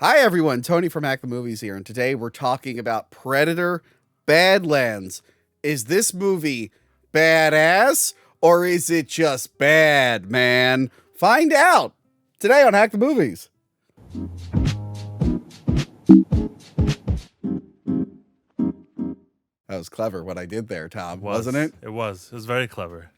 Hi everyone, Tony from Hack the Movies here, and today we're talking about Predator Badlands. Is this movie badass, or is it just bad, man? Find out today on Hack the Movies. That was clever what I did there, Tom, wasn't it? It was. It was very clever.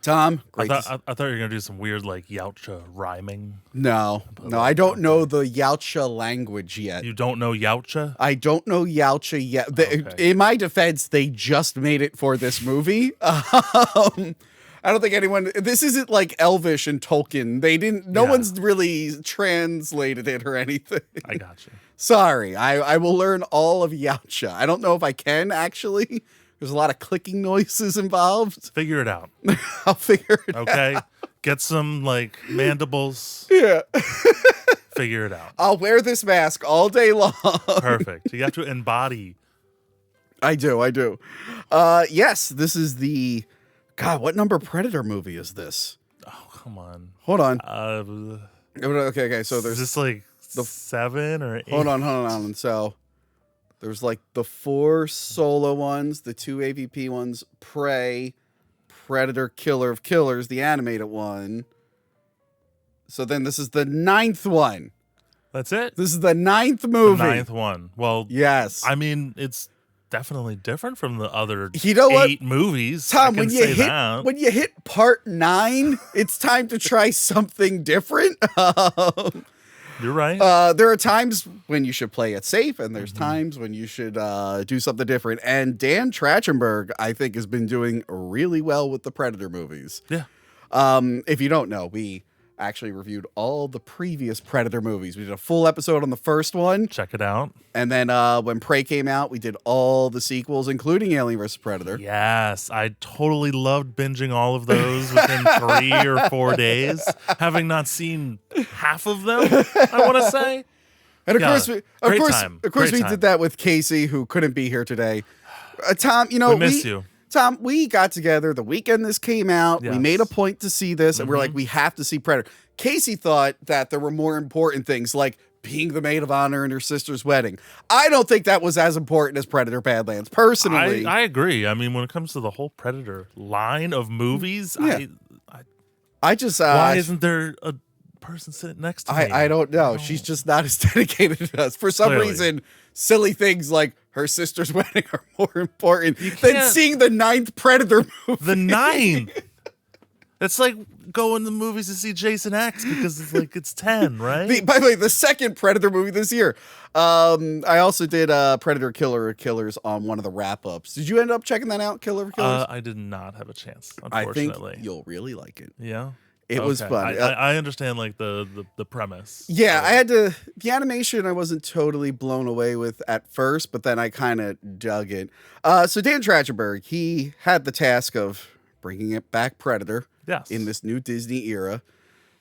Tom, great. I thought you were going to do some weird, Yautja rhyming. No, I don't know the Yautja language yet. You don't know Yautja? I don't know Yautja yet. Okay. In my defense, they just made it for this movie. I don't think anyone. This isn't like Elvish and Tolkien. They didn't. No one's really translated it or anything. I got you. Sorry, I will learn all of Yautja. I don't know if I can actually. There's a lot of clicking noises involved. Figure it out. I'll figure it out. Okay? Get some, mandibles. Yeah. Figure it out. I'll wear this mask all day long. Perfect. You have to embody. I do. Yes, this is the... God, what number Predator movie is this? Oh, come on. Hold on. Okay. So there's... Is this the 7 or 8? Hold on. So there's the 4 solo ones, the 2 AVP ones, Prey, Predator, Killer of Killers, the animated one. So then this is the 9th one. That's it? This is the 9th movie. The 9th one. Well, yes. I mean, it's definitely different from the other 8 movies. Tom, when you hit part 9, it's time to try something different. You're right. There are times when you should play it safe, and there's times when you should do something different. And Dan Trachtenberg, I think, has been doing really well with the Predator movies. Yeah. If you don't know, we actually reviewed all the previous Predator movies. We did a full episode on the first one. Check it out. And then when Prey came out, we did all the sequels, including Alien vs. Predator. Yes, I totally loved binging all of those within 3 or 4 days, having not seen half of them, I want to say. And of course, we did that with Casey, who couldn't be here today. Tom, we miss you. Tom, we got together the weekend this came out. Yes. We made a point to see this, and we're like, we have to see Predator. Casey thought that there were more important things, like being the maid of honor in her sister's wedding. I don't think that was as important as Predator Badlands, personally. I agree. I mean, when it comes to the whole Predator line of movies, yeah. Why isn't there a person sitting next to me? I don't know. She's just not as dedicated to us. For some reason, silly things like her sister's wedding are more important than seeing the 9th Predator movie. The 9th? It's like going to the movies to see Jason X because it's 10, right? By the way, the 2nd Predator movie this year. I also did Predator Killer of Killers on one of the wrap-ups. Did you end up checking that out, Killer of Killers? I did not have a chance, unfortunately. I think you'll really like it. Yeah? It was fun. I understand the premise. Yeah, I had to. The animation I wasn't totally blown away with at first, but then I kind of dug it. So Dan Trachtenberg, he had the task of bringing it back Predator in this new Disney era.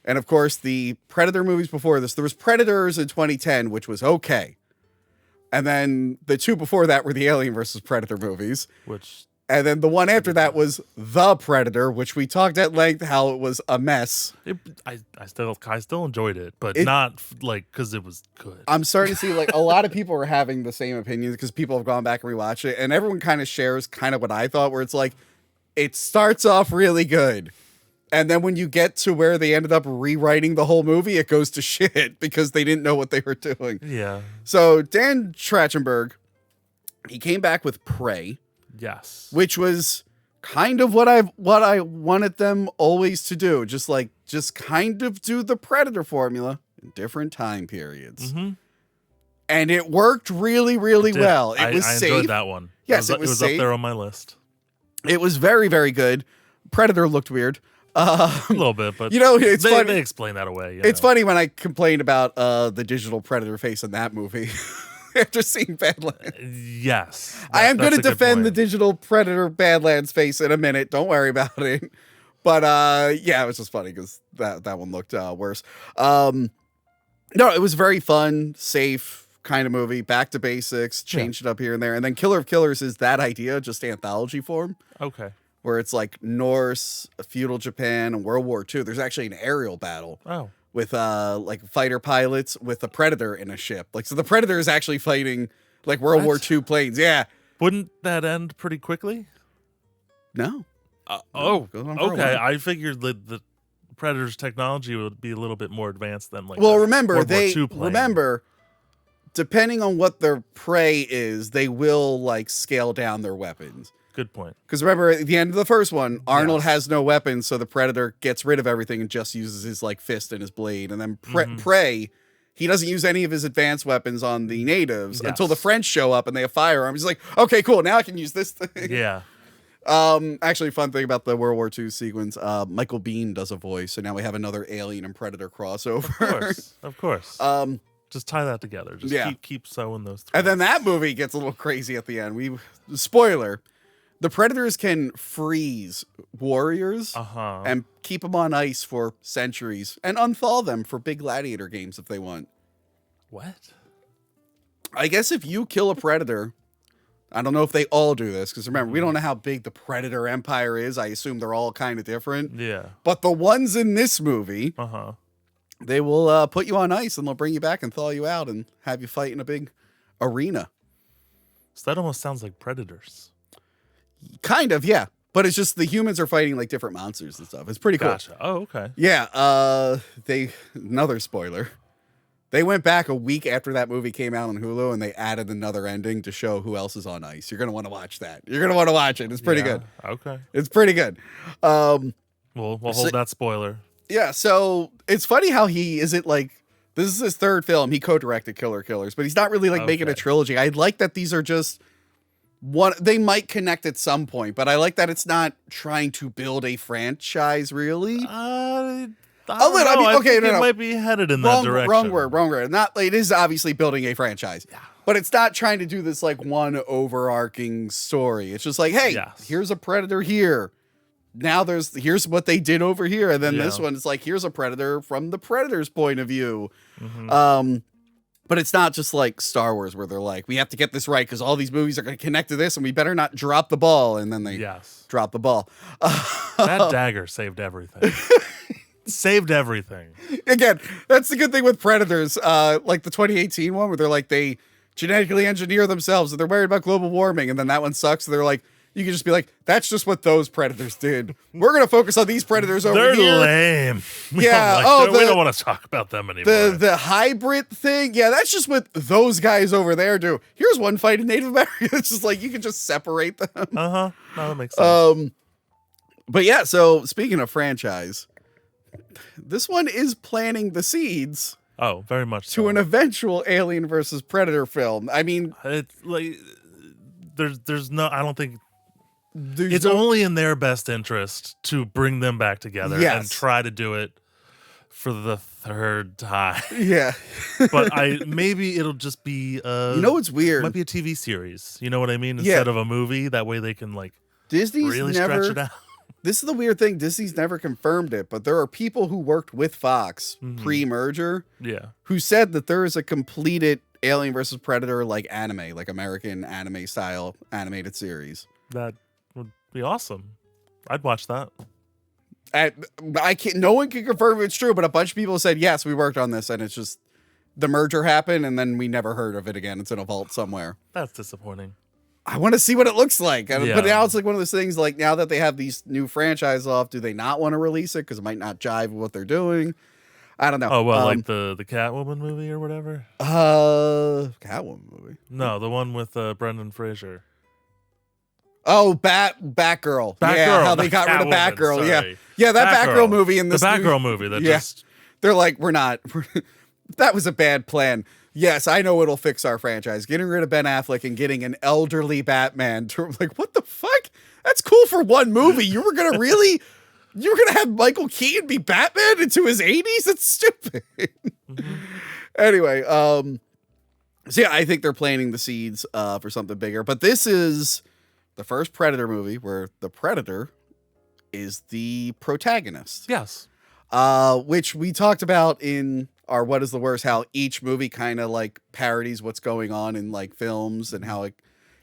And of course, the Predator movies before this, there was Predators in 2010, which was okay. And then the 2 before that were the Alien vs. Predator movies. And then the one after that was The Predator, which we talked at length how it was a mess. I still enjoyed it, but not because it was good. I'm starting to see a lot of people are having the same opinions because people have gone back and rewatched it, and everyone kind of shares kind of what I thought, where it's it starts off really good, and then when you get to where they ended up rewriting the whole movie, it goes to shit because they didn't know what they were doing. Yeah. So Dan Trachtenberg, he came back with Prey. Yes. Which was kind of what I wanted them always to do. Just kind of do the Predator formula in different time periods. Mm-hmm. And it worked really, really well. It was safe. I enjoyed that one. Yes, it was safe. Up there on my list. It was very, very good. Predator looked weird. A little bit, but it's funny. They explain that away. It's funny when I complained about the digital Predator face in that movie. After seeing Badlands. Yes. I am going to defend the digital Predator Badlands face in a minute. Don't worry about it. But it was just funny because that one looked worse. No, it was very fun, safe kind of movie. Back to basics, changed it up here and there. And then Killer of Killers is that idea, just anthology form. Okay. Where it's Norse, feudal Japan, and World War II. There's actually an aerial battle. Oh. with like fighter pilots with a Predator in a ship. Like, so the Predator is actually fighting like World War II planes. Yeah. Wouldn't that end pretty quickly? No. Okay. I figured that the Predator's technology would be a little bit more advanced than like. Well, remember World War II plane. remember, depending on what their prey is, they will like scale down their weapons. Good point. Because remember, at the end of the first one, Arnold has no weapons, so the Predator gets rid of everything and just uses his like fist and his blade. And then Prey, he doesn't use any of his advanced weapons on the natives until the French show up and they have firearms. He's like, okay, cool, now I can use this thing. Yeah. Actually, fun thing about the World War II sequence, Michael Biehn does a voice, so now we have another Alien and Predator crossover. Of course. Just tie that together. Just keep sewing those threads. And then that movie gets a little crazy at the end. Spoiler. The Predators can freeze warriors and keep them on ice for centuries and unthaw them for big gladiator games if they want. What? I guess if you kill a Predator, I don't know if they all do this, because remember, we don't know how big the Predator empire is. I assume they're all kind of different. Yeah. But the ones in this movie, they will put you on ice and they'll bring you back and thaw you out and have you fight in a big arena. So that almost sounds like Predators. Kind of, yeah. But it's just the humans are fighting like different monsters and stuff. It's pretty cool. Gotcha. Oh, okay. Yeah. Another spoiler. They went back a week after that movie came out on Hulu and they added another ending to show who else is on ice. You're going to want to watch that. You're going to want to watch it. It's pretty good. Okay. It's pretty good. We'll hold that spoiler. Yeah. So it's funny how this is his third film. He co-directed Killer Killers, but he's not really like making a trilogy. I like that these are just they might connect at some point, but I like that it's not trying to build a franchise really. It might be headed in that direction. Wrong word. It is obviously building a franchise, but it's not trying to do this like one overarching story. It's just like, hey, here's a Predator here. Now here's what they did over here, and then this one is like, here's a Predator from the Predator's point of view. But it's not just like Star Wars where they're like, we have to get this right because all these movies are going to connect to this and we better not drop the ball. And then they drop the ball. That dagger saved everything. Saved everything. Again, that's the good thing with Predators. Like the 2018 one where they're like, they genetically engineer themselves and they're worried about global warming. And then that one sucks. So they're like, you can just be like, that's just what those Predators did. We're going to focus on these Predators over here. They're lame. We don't want to talk about them anymore. The hybrid thing. Yeah, that's just what those guys over there do. Here's one fight in Native America. It's just like, you can just separate them. No, that makes sense. But yeah, so speaking of franchise, this one is planting the seeds. Oh, very much to an eventual Alien versus Predator film. I mean, it's like, there's no, I don't think, it's only in their best interest to bring them back together and try to do it for the third time. Yeah. But maybe it'll just be what's weird? It might be a TV series. You know what I mean? Instead of a movie. That way they can like Disney's really never, stretch it out. This is the weird thing. Disney's never confirmed it, but there are people who worked with Fox pre-merger who said that there is a completed Alien versus Predator like anime, like American anime style animated series. That would be awesome. I'd watch that. I can't. No one can confirm if it's true, but a bunch of people said yes, we worked on this, and it's just the merger happened, and then we never heard of it again. It's in a vault somewhere. That's disappointing. I want to see what it looks like, but now it's like one of those things. Like now that they have these new franchises off, do they not want to release it because it might not jive with what they're doing? I don't know. Oh well, like the Catwoman movie or whatever. Catwoman movie. No, the one with Brendan Fraser. Oh, Batgirl. Yeah, how they got rid of Batgirl. Sorry. Yeah, that Batgirl movie in this. The Batgirl movie. That just they're like, that was a bad plan. Yes, I know it'll fix our franchise. Getting rid of Ben Affleck and getting an elderly Batman to like, what the fuck? That's cool for one movie. You were gonna have Michael Keaton be Batman into his 80s? That's stupid. Anyway, so yeah, I think they're planting the seeds for something bigger. But this is the first Predator movie where the Predator is the protagonist. Yes. Which we talked about in our What is the Worst, how each movie kind of like parodies what's going on in like films and how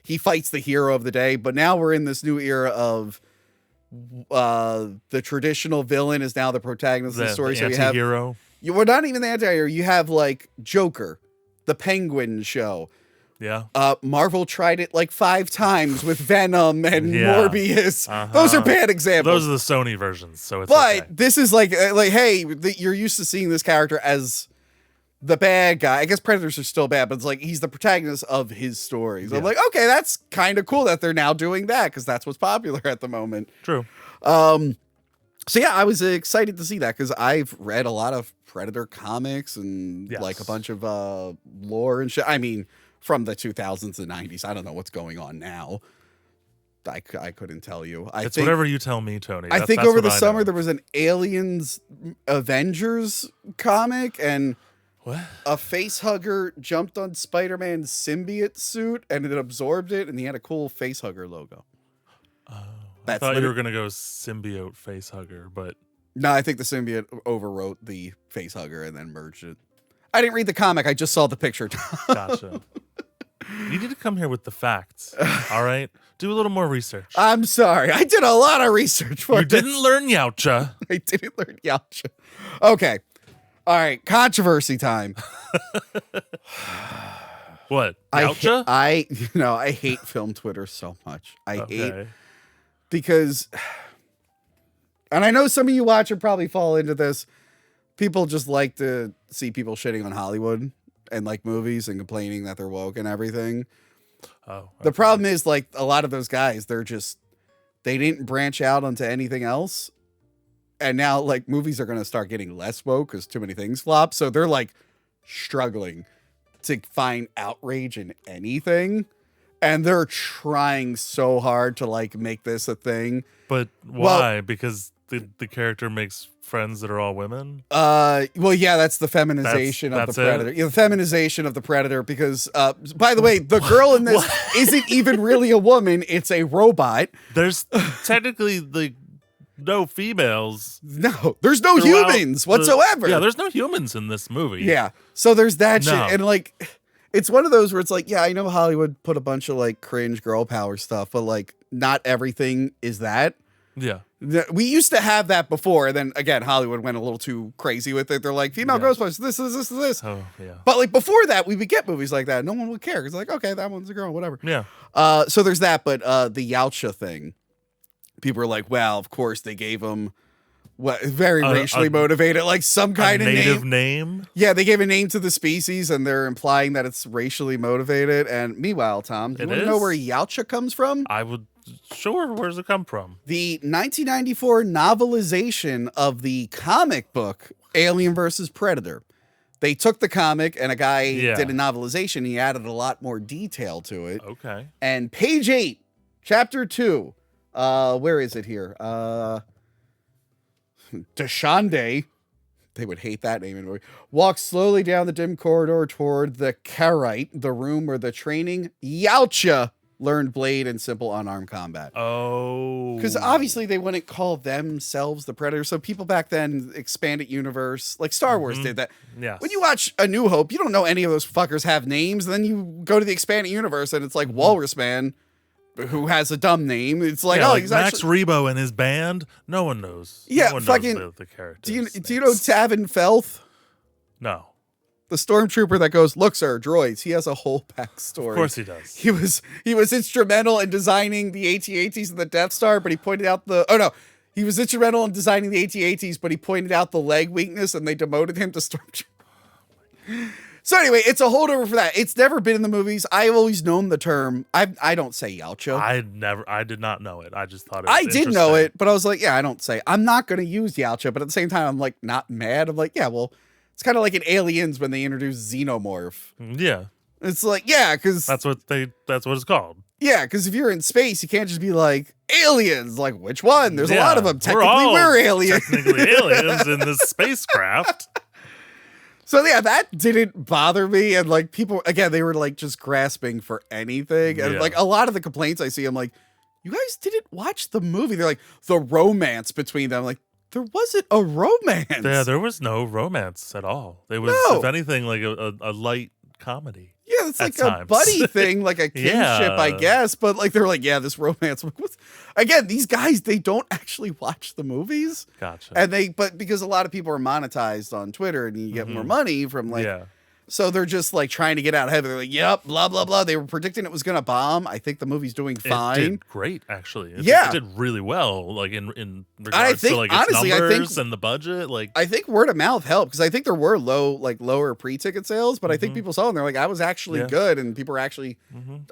he fights the hero of the day. But now we're in this new era of the traditional villain is now the protagonist of the story. The anti-hero. You're not even the anti-hero. You have like Joker, the Penguin show. Yeah. Marvel tried it like 5 times with Venom and Morbius. Those are bad examples. Those are the Sony versions, so it's But this is like hey, you're used to seeing this character as the bad guy. I guess Predators are still bad, but it's like he's the protagonist of his stories. I'm like, okay, that's kind of cool that they're now doing that because that's what's popular at the moment. True. So yeah, I was excited to see that because I've read a lot of Predator comics and like a bunch of lore and shit. I mean, from the 2000s and 90s. I don't know what's going on now. I couldn't tell you. It's whatever you tell me, Tony. I think over the summer there was an Aliens Avengers comic and a face hugger jumped on Spider-Man's symbiote suit and it absorbed it and he had a cool face hugger logo. I thought you were going to go symbiote face hugger, but... No, I think the symbiote overwrote the face hugger and then merged it. I didn't read the comic. I just saw the picture. Gotcha. You need to come here with the facts, all right? Do a little more research. I'm sorry. I did a lot of research for You didn't learn Yautja. I didn't learn Yautja. Okay. All right. Controversy time. What? Yautja? I hate film Twitter so much. I hate... Because, and I know some of you watch probably fall into this, people just like to see people shitting on Hollywood and like movies and complaining that they're woke and everything. The problem is like a lot of those guys, they didn't branch out onto anything else. And now like movies are going to start getting less woke because too many things flop. So they're like struggling to find outrage in anything. And they're trying so hard to like make this a thing. But why? Because the character makes friends that are all women? Well, yeah, that's the feminization of the Predator. Yeah, the feminization of the Predator because, by the way, the girl in this isn't even really a woman. It's a robot. There's technically like no females. No, there's no humans whatsoever. Yeah, there's no humans in this movie. Yeah. So there's that shit. And like... It's one of those where it's like, yeah, I know Hollywood put a bunch of like cringe girl power stuff, but like not everything is that. Yeah. We used to have that before. And then again, Hollywood went a little too crazy with it. They're like female Ghostbusters, this. Oh, yeah. But like before that, we would get movies like that. No one would care. It's like, okay, that one's a girl, whatever. Yeah. So there's that. But the Yautja thing, people are like, well, of course they gave him very racially motivated, like some kind of native name. Yeah, they gave a name to the species, and they're implying that it's racially motivated. And meanwhile, Tom, do you want to know where Yautja comes from? I would. Sure, where does it come from? The 1994 novelization of the comic book Alien vs. Predator. They took the comic, and a guy did a novelization. He added a lot more detail to it. Okay. And page 8, chapter 2. Where is it here? Deshande, they would hate that name in the movie, walks slowly down the dim corridor toward the Karite, the room where the training Yautja learned blade and simple unarmed combat. Oh. Because obviously they wouldn't call themselves the Predator. So people back then, expanded universe, like Star Wars did that. Yes. When you watch A New Hope, you don't know any of those fuckers have names. Then you go to the expanded universe and it's like Walrus Man, who has a dumb name. It's like, he's Max Rebo and his band. No one knows. Yeah, no one fucking. knows the characters. Do you know Tavin Felth? No. The stormtrooper that goes, look, sir, droids. He has a whole backstory. Of course he does. He was instrumental in designing the AT-ATs and the Death Star, but he pointed out he was instrumental in designing the AT-ATs, but he pointed out the leg weakness, and they demoted him to stormtrooper. So anyway, it's a holdover for that. It's never been in the movies. I've always known the term. I don't say Yautja. I did not know it. I just thought it was I did know it, but I was like, yeah, I don't say. I'm not going to use Yautja, but at the same time, I'm like not mad. I'm like, yeah, well, it's kind of like in Aliens when they introduced Xenomorph. Yeah. It's like, yeah, because that's what it's called. Yeah, because if you're in space, you can't just be like aliens. Like, which one? There's a lot of them. Technically, we're aliens. Technically aliens in this spacecraft. So yeah, that didn't bother me. And like people, again, they were like just grasping for anything. And like a lot of the complaints I see, I'm like, you guys didn't watch the movie. They're like, the romance between them. Like, there wasn't a romance. Yeah, there was no romance at all. It was, if anything, like a light comedy. Yeah, it's like a buddy thing, like a kinship, I guess. But like they're like, yeah, this romance. Again, these guys, they don't actually watch the movies. Gotcha. And but because a lot of people are monetized on Twitter and you get more money from like. Yeah. So they're just like trying to get out ahead. They're like, yep, blah, blah, blah. They were predicting it was going to bomb. I think the movie's doing fine. It did great, actually. It did really well, like in regards to like its honestly, numbers and the budget. Like I think word of mouth helped because I think there were lower pre-ticket sales, but I think people saw it and they're like, I was actually good. And people were actually,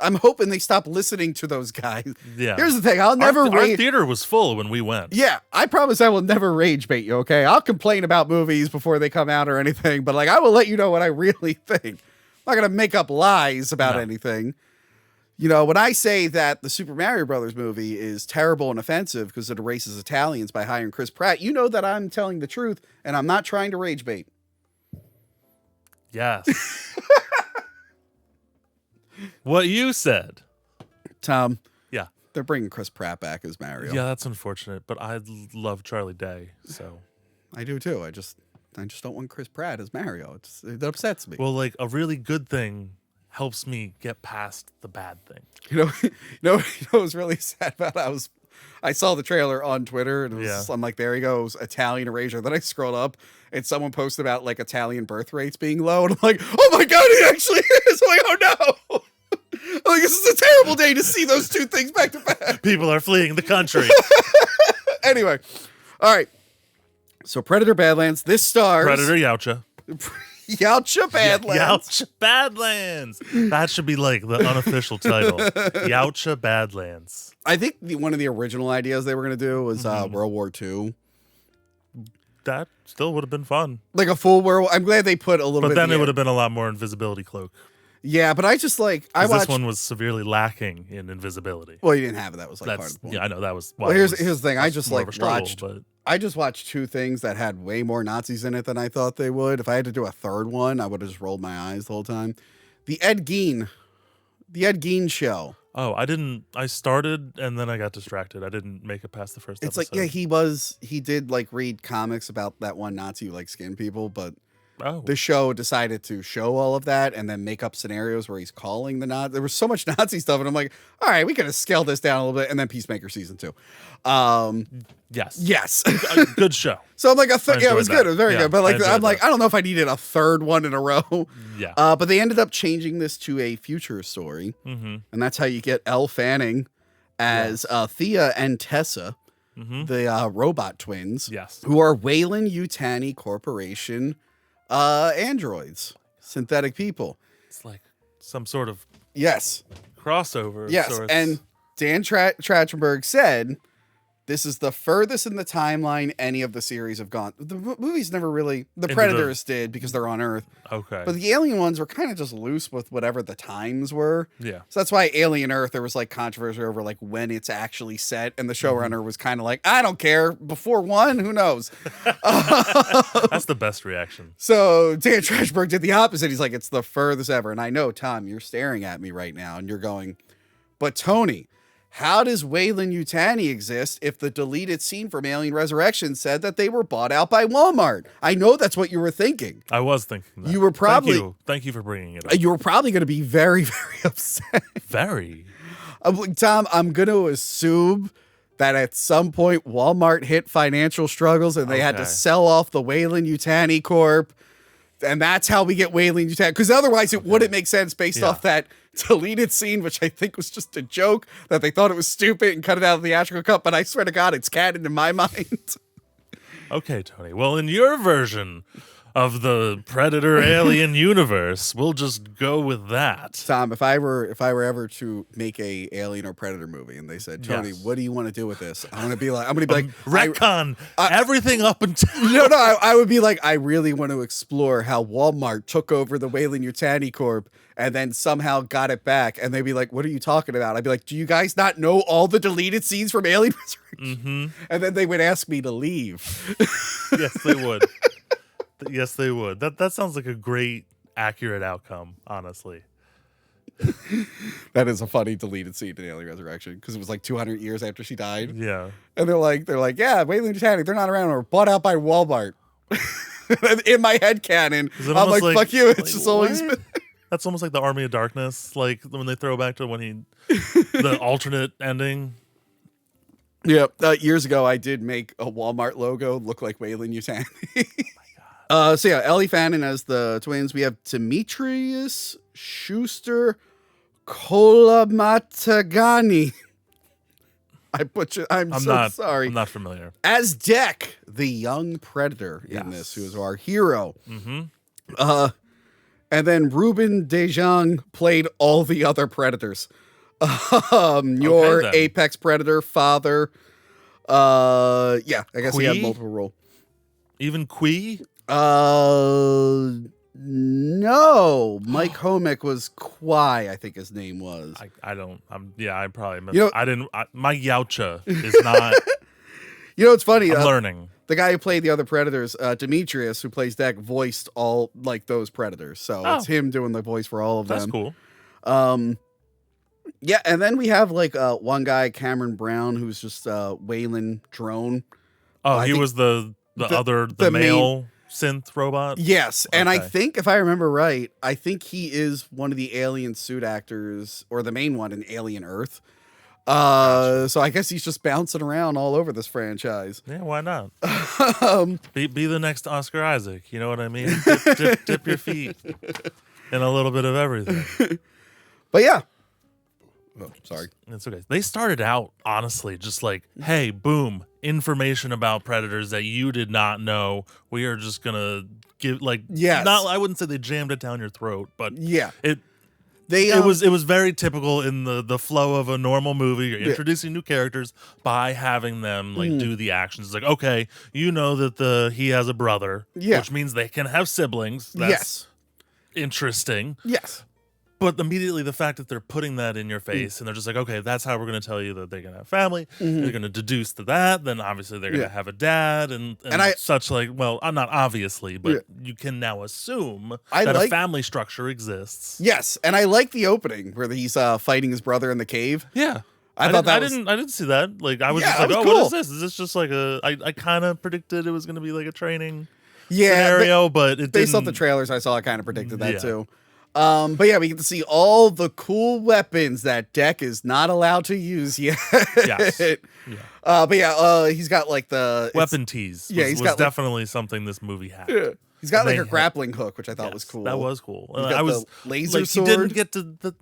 I'm hoping they stop listening to those guys. Yeah. Here's the thing. I'll never Our theater was full when we went. Yeah. I promise I will never rage bait you, okay? I'll complain about movies before they come out or anything, but like I will let you know what I really think. I'm not gonna make up lies about anything. You know, when I say that the Super Mario Brothers movie is terrible and offensive because it erases Italians by hiring Chris Pratt, you know that I'm telling the truth and I'm not trying to rage bait. Yes. What you said, Tom. Yeah, they're bringing Chris Pratt back as Mario. Yeah, that's unfortunate, but I love Charlie Day, so I do too. I just don't want Chris Pratt as Mario. It upsets me. Well, like a really good thing helps me get past the bad thing. You know what was really sad about it? I saw the trailer on Twitter and I'm like, there he goes, Italian erasure. Then I scrolled up and someone posted about like Italian birth rates being low. And I'm like, oh my God, he actually is. I'm like, oh no. I'm like, this is a terrible day to see those two things back to back. People are fleeing the country. Anyway. All right. So Predator Badlands, this stars... Predator Yautja. Yautja Badlands. Yautja Badlands. That should be like the unofficial title. Yautja Badlands. I think one of the original ideas they were going to do was World War II. That still would have been fun. Like a full world... I'm glad they put a little bit... But then it would have been a lot more invisibility cloak. Yeah, but I just like... This one was severely lacking in invisibility. Well, you didn't have it. That was like part of the point. Yeah, I know. That was why. Well, here's the thing. I just like watched... But... I just watched two things that had way more Nazis in it than I thought they would. If I had to do a third one, I would have just rolled my eyes the whole time. The Ed Gein show. Oh, I started and then I got distracted. I didn't make it past the first episode. It's like, he did like read comics about that one Nazi who like skinned people, but the show decided to show all of that and then make up scenarios where he's calling the Nazi. There was so much Nazi stuff, and I'm like, all right, we gotta scale this down a little bit. And then Peacemaker season 2. Yes. Good show. So I'm like, it was good. It was very good. But like, I'm like, I don't know if I needed a third one in a row. Yeah. But they ended up changing this to a future story. And that's how you get Elle Fanning as Thea and Tessa, the robot twins, who are Weyland-Yutani Corporation androids, synthetic people. It's like some sort of crossover. Yes, and Dan Trachtenberg said this is the furthest in the timeline any of the series have gone. The movies never really... The Predators did because they're on Earth. Okay. But the Alien ones were kind of just loose with whatever the times were. Yeah. So that's why Alien Earth, there was like controversy over like when it's actually set. And the showrunner was kind of like, I don't care. Before one, who knows? That's the best reaction. So Dan Trachtenberg did the opposite. He's like, it's the furthest ever. And I know, Tom, you're staring at me right now and you're going, but Tony... How does Weyland-Yutani exist if the deleted scene from Alien Resurrection said that they were bought out by Walmart? I know that's what you were thinking. I was thinking that. You were probably... Thank you for bringing it up. You were probably going to be very, very upset. Very. Tom, I'm going to assume that at some point Walmart hit financial struggles and they had to sell off the Weyland-Yutani Corp. And that's how we get Weyland-Yutani. Because otherwise it wouldn't make sense based off that deleted scene, which I think was just a joke, that they thought it was stupid and cut it out of the theatrical cut. But I swear to God, it's canon in my mind. Okay, Tony. Well, in your version of the Predator Alien universe, we'll just go with that. Tom, if I were ever to make a Alien or Predator movie and they said, Tony, what do you want to do with this? I'm gonna be like retcon everything up until I would be like, I really want to explore how Walmart took over the Weyland-Yutani Corp and then somehow got it back. And they'd be like, what are you talking about? I'd be like, do you guys not know all the deleted scenes from Alien Resurrection? And then they would ask me to leave. Yes, they would. Yes, they would. That sounds like a great, accurate outcome, honestly. That is a funny deleted scene in Alien Resurrection because it was like 200 years after she died. Yeah. And they're like, yeah, Weyland-Yutani, they're not around or bought out by Walmart. In my head canon, I'm like, fuck you. It's just always been... That's almost like the Army of Darkness, like when they throw back to when the alternate ending. Yeah, years ago I did make a Walmart logo look like Waylon Yutani. So yeah, Ellie Fannin as the twins. We have Demetrius Schuster Kolamatagani. I'm so sorry. I'm not familiar. As Deck, the young predator in this, who is our hero. Mm-hmm. And then Ruben Dejong played all the other predators. Your apex predator father. I guess he had multiple roles. Even Quee? No. Mike Homick was Kwai, I think his name was. I probably missed. My Yautja is not. It's funny. I'm learning. The guy who played the other predators, Demetrius, who plays Deck, voiced all like those predators. So it's him doing the voice for all of them. That's cool. Yeah, and then we have like one guy, Cameron Brown, who's just Waylon Drone. Oh, he was the male synth robot? Yes, and I think, if I remember right, I think he is one of the alien suit actors, or the main one in Alien Earth. So I guess he's just bouncing around all over this franchise. Yeah, why not? Be the next Oscar Isaac, you know what I mean? Dip your feet in a little bit of everything. But yeah. Oh, sorry. It's okay. They started out, honestly, just like, hey, boom, information about predators that you did not know. We are just going to give, like, I wouldn't say they jammed it down your throat, but it was very typical in the flow of a normal movie. You're introducing new characters by having them, like, do the actions. It's like, okay, you know that he has a brother, which means they can have siblings. That's interesting. Yes. But immediately the fact that they're putting that in your face and they're just like, okay, that's how we're going to tell you that they're going to have family. They're going to deduce to that. Then obviously they're going to have a dad and such like, well, not obviously, but you can now assume that a family structure exists. Yes. And I like the opening where he's fighting his brother in the cave. Yeah. I didn't see that. Like, I was just like, cool. What is this? Is this just like I kind of predicted it was going to be like a training scenario, but it based off the trailers I saw, I kind of predicted that too. But yeah, we get to see all the cool weapons that Deck is not allowed to use yet. Yes. But he's got like the weapon tease. He's got definitely something this movie had. Yeah. He's got like a grappling hook, which I thought was cool. That was cool. I was laser sword. He didn't get to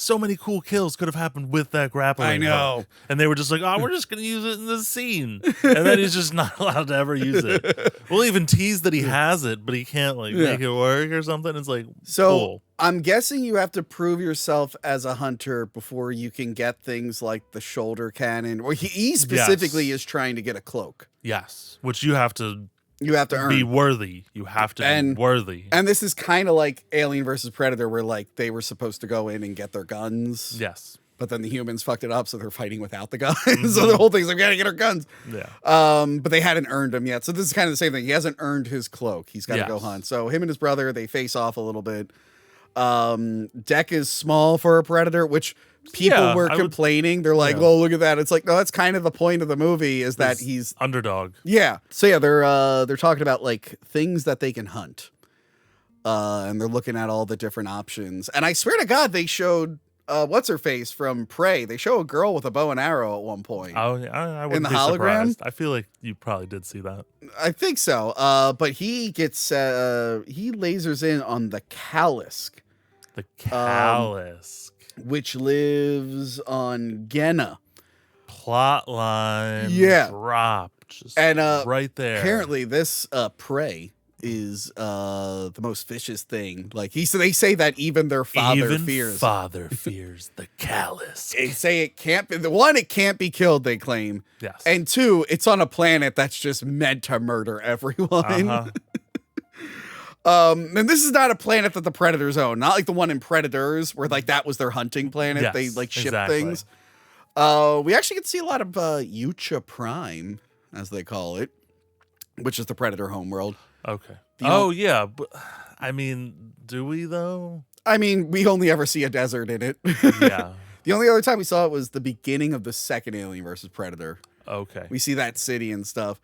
so many cool kills could have happened with that grappling hook. And they were just like, oh, we're just going to use it in this scene. And then he's just not allowed to ever use it. We'll even tease that he has it, but he can't like make it work or something. It's like, cool. I'm guessing you have to prove yourself as a hunter before you can get things like the shoulder cannon. Or he specifically is trying to get a cloak. Yes, which you have to earn. Be worthy. You have to be worthy. And this is kind of like Alien versus Predator, where like they were supposed to go in and get their guns. Yes. But then the humans fucked it up, so they're fighting without the guns. So the whole thing's like, we gotta get our guns. Yeah. But they hadn't earned them yet. So this is kind of the same thing. He hasn't earned his cloak. He's got to go hunt. So him and his brother, they face off a little bit. Deck is small for a predator, which people were complaining. They're like, "Oh, look at that!" It's like, no, that's kind of the point of the movie is that he's underdog. Yeah. So yeah, they're talking about like things that they can hunt, and they're looking at all the different options. And I swear to God, they showed what's her face from Prey. They show a girl with a bow and arrow at one point. Oh, I wouldn't in the be hologram. Surprised. I feel like you probably did see that. I think so. But he gets he lasers in on the Callisk. The Callisk. Which lives on Genna. Plotline dropped just right there. Apparently this Prey is the most vicious thing. Like they say that even their father fears. Father fears the Callisk. They say it can't be it can't be killed, they claim. Yes. And two, it's on a planet that's just meant to murder everyone. And this is not a planet that the Predators own. Not like the one in Predators where like that was their hunting planet. Yes, they like ship things. We actually get to see a lot of Yucha Prime, as they call it, which is the Predator homeworld. Okay. Yeah. But, I mean, do we though? I mean, we only ever see a desert in it. Yeah. The only other time we saw it was the beginning of the second Alien versus Predator. Okay. We see that city and stuff.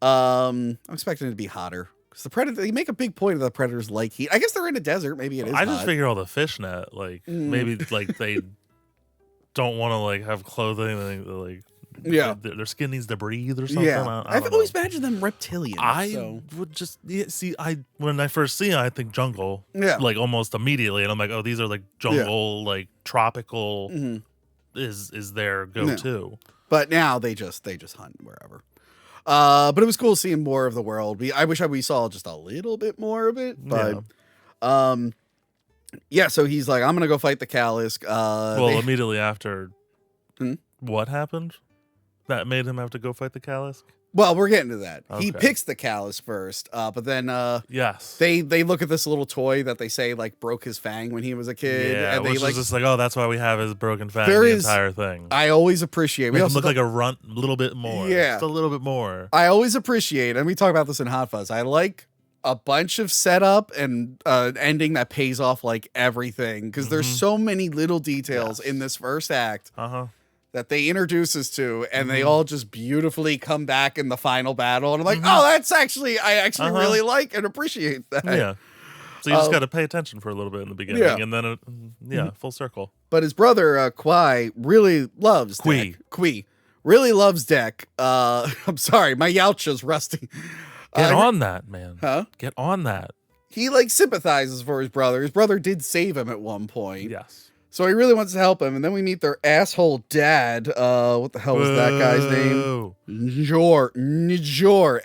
I'm expecting it to be hotter. the predator, they make a big point of the predators like heat. I guess they're in a desert. Maybe it is. I just figure all the fishnet, like maybe like they don't want to like have clothing, like their skin needs to breathe or something. Yeah, I've always imagined them reptilian. Would just see. When I first see it, I think jungle. Yeah, like almost immediately, and I'm like, oh, these are like jungle, like tropical. Is their go-to. Yeah. But now they just hunt wherever. But it was cool seeing more of the world. I wish we saw just a little bit more of it. But so he's like, I'm gonna go fight the Calisk. Immediately after what happened? That made him have to go fight the Calisk? Well, we're getting to that. Okay. He picks the Calisk first, but then they look at this little toy that they say like broke his fang when he was a kid. Yeah, and they which is just like, oh, that's why we have his broken fang entire thing. I always appreciate. Make him look like a runt a little bit more. Yeah. Just a little bit more. I always appreciate, and we talk about this in Hot Fuzz, I like a bunch of setup and ending that pays off like everything, because there's so many little details in this first act. That they introduce us to, and they all just beautifully come back in the final battle. And I'm like, oh, I actually really like and appreciate that. Yeah. So you just got to pay attention for a little bit in the beginning, and then full circle. But his brother, Kwai, really loves Kui really loves Deck. I'm sorry, my Yautja's rusty. Get on that, man. Huh? Get on that. He like sympathizes for his brother. His brother did save him at one point. Yes. So he really wants to help him, and then we meet their asshole dad. What the hell was that guy's name? Njor. Njohrr.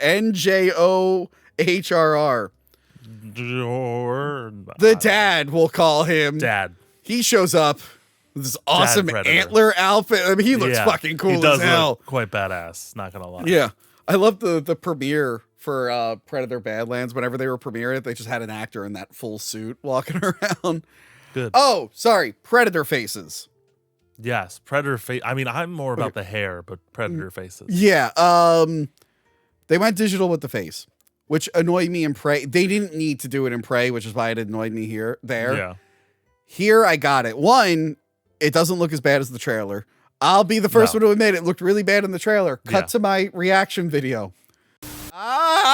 The dad, we'll call him. Dad. He shows up with this awesome antler outfit. I mean, he looks fucking cool as hell. Look quite badass, not gonna lie. Yeah. I love the premiere for Predator Badlands. Whenever they were premiering it, they just had an actor in that full suit walking around. Good. Oh, sorry. Predator faces. Yes, predator face. I mean, I'm more about the hair, but predator faces. Yeah. They went digital with the face, which annoyed me in Prey. They didn't need to do it in Prey, which is why it annoyed me there. Yeah. Here, I got it. One, it doesn't look as bad as the trailer. I'll be the first one to admit it looked really bad in the trailer. Cut to my reaction video. I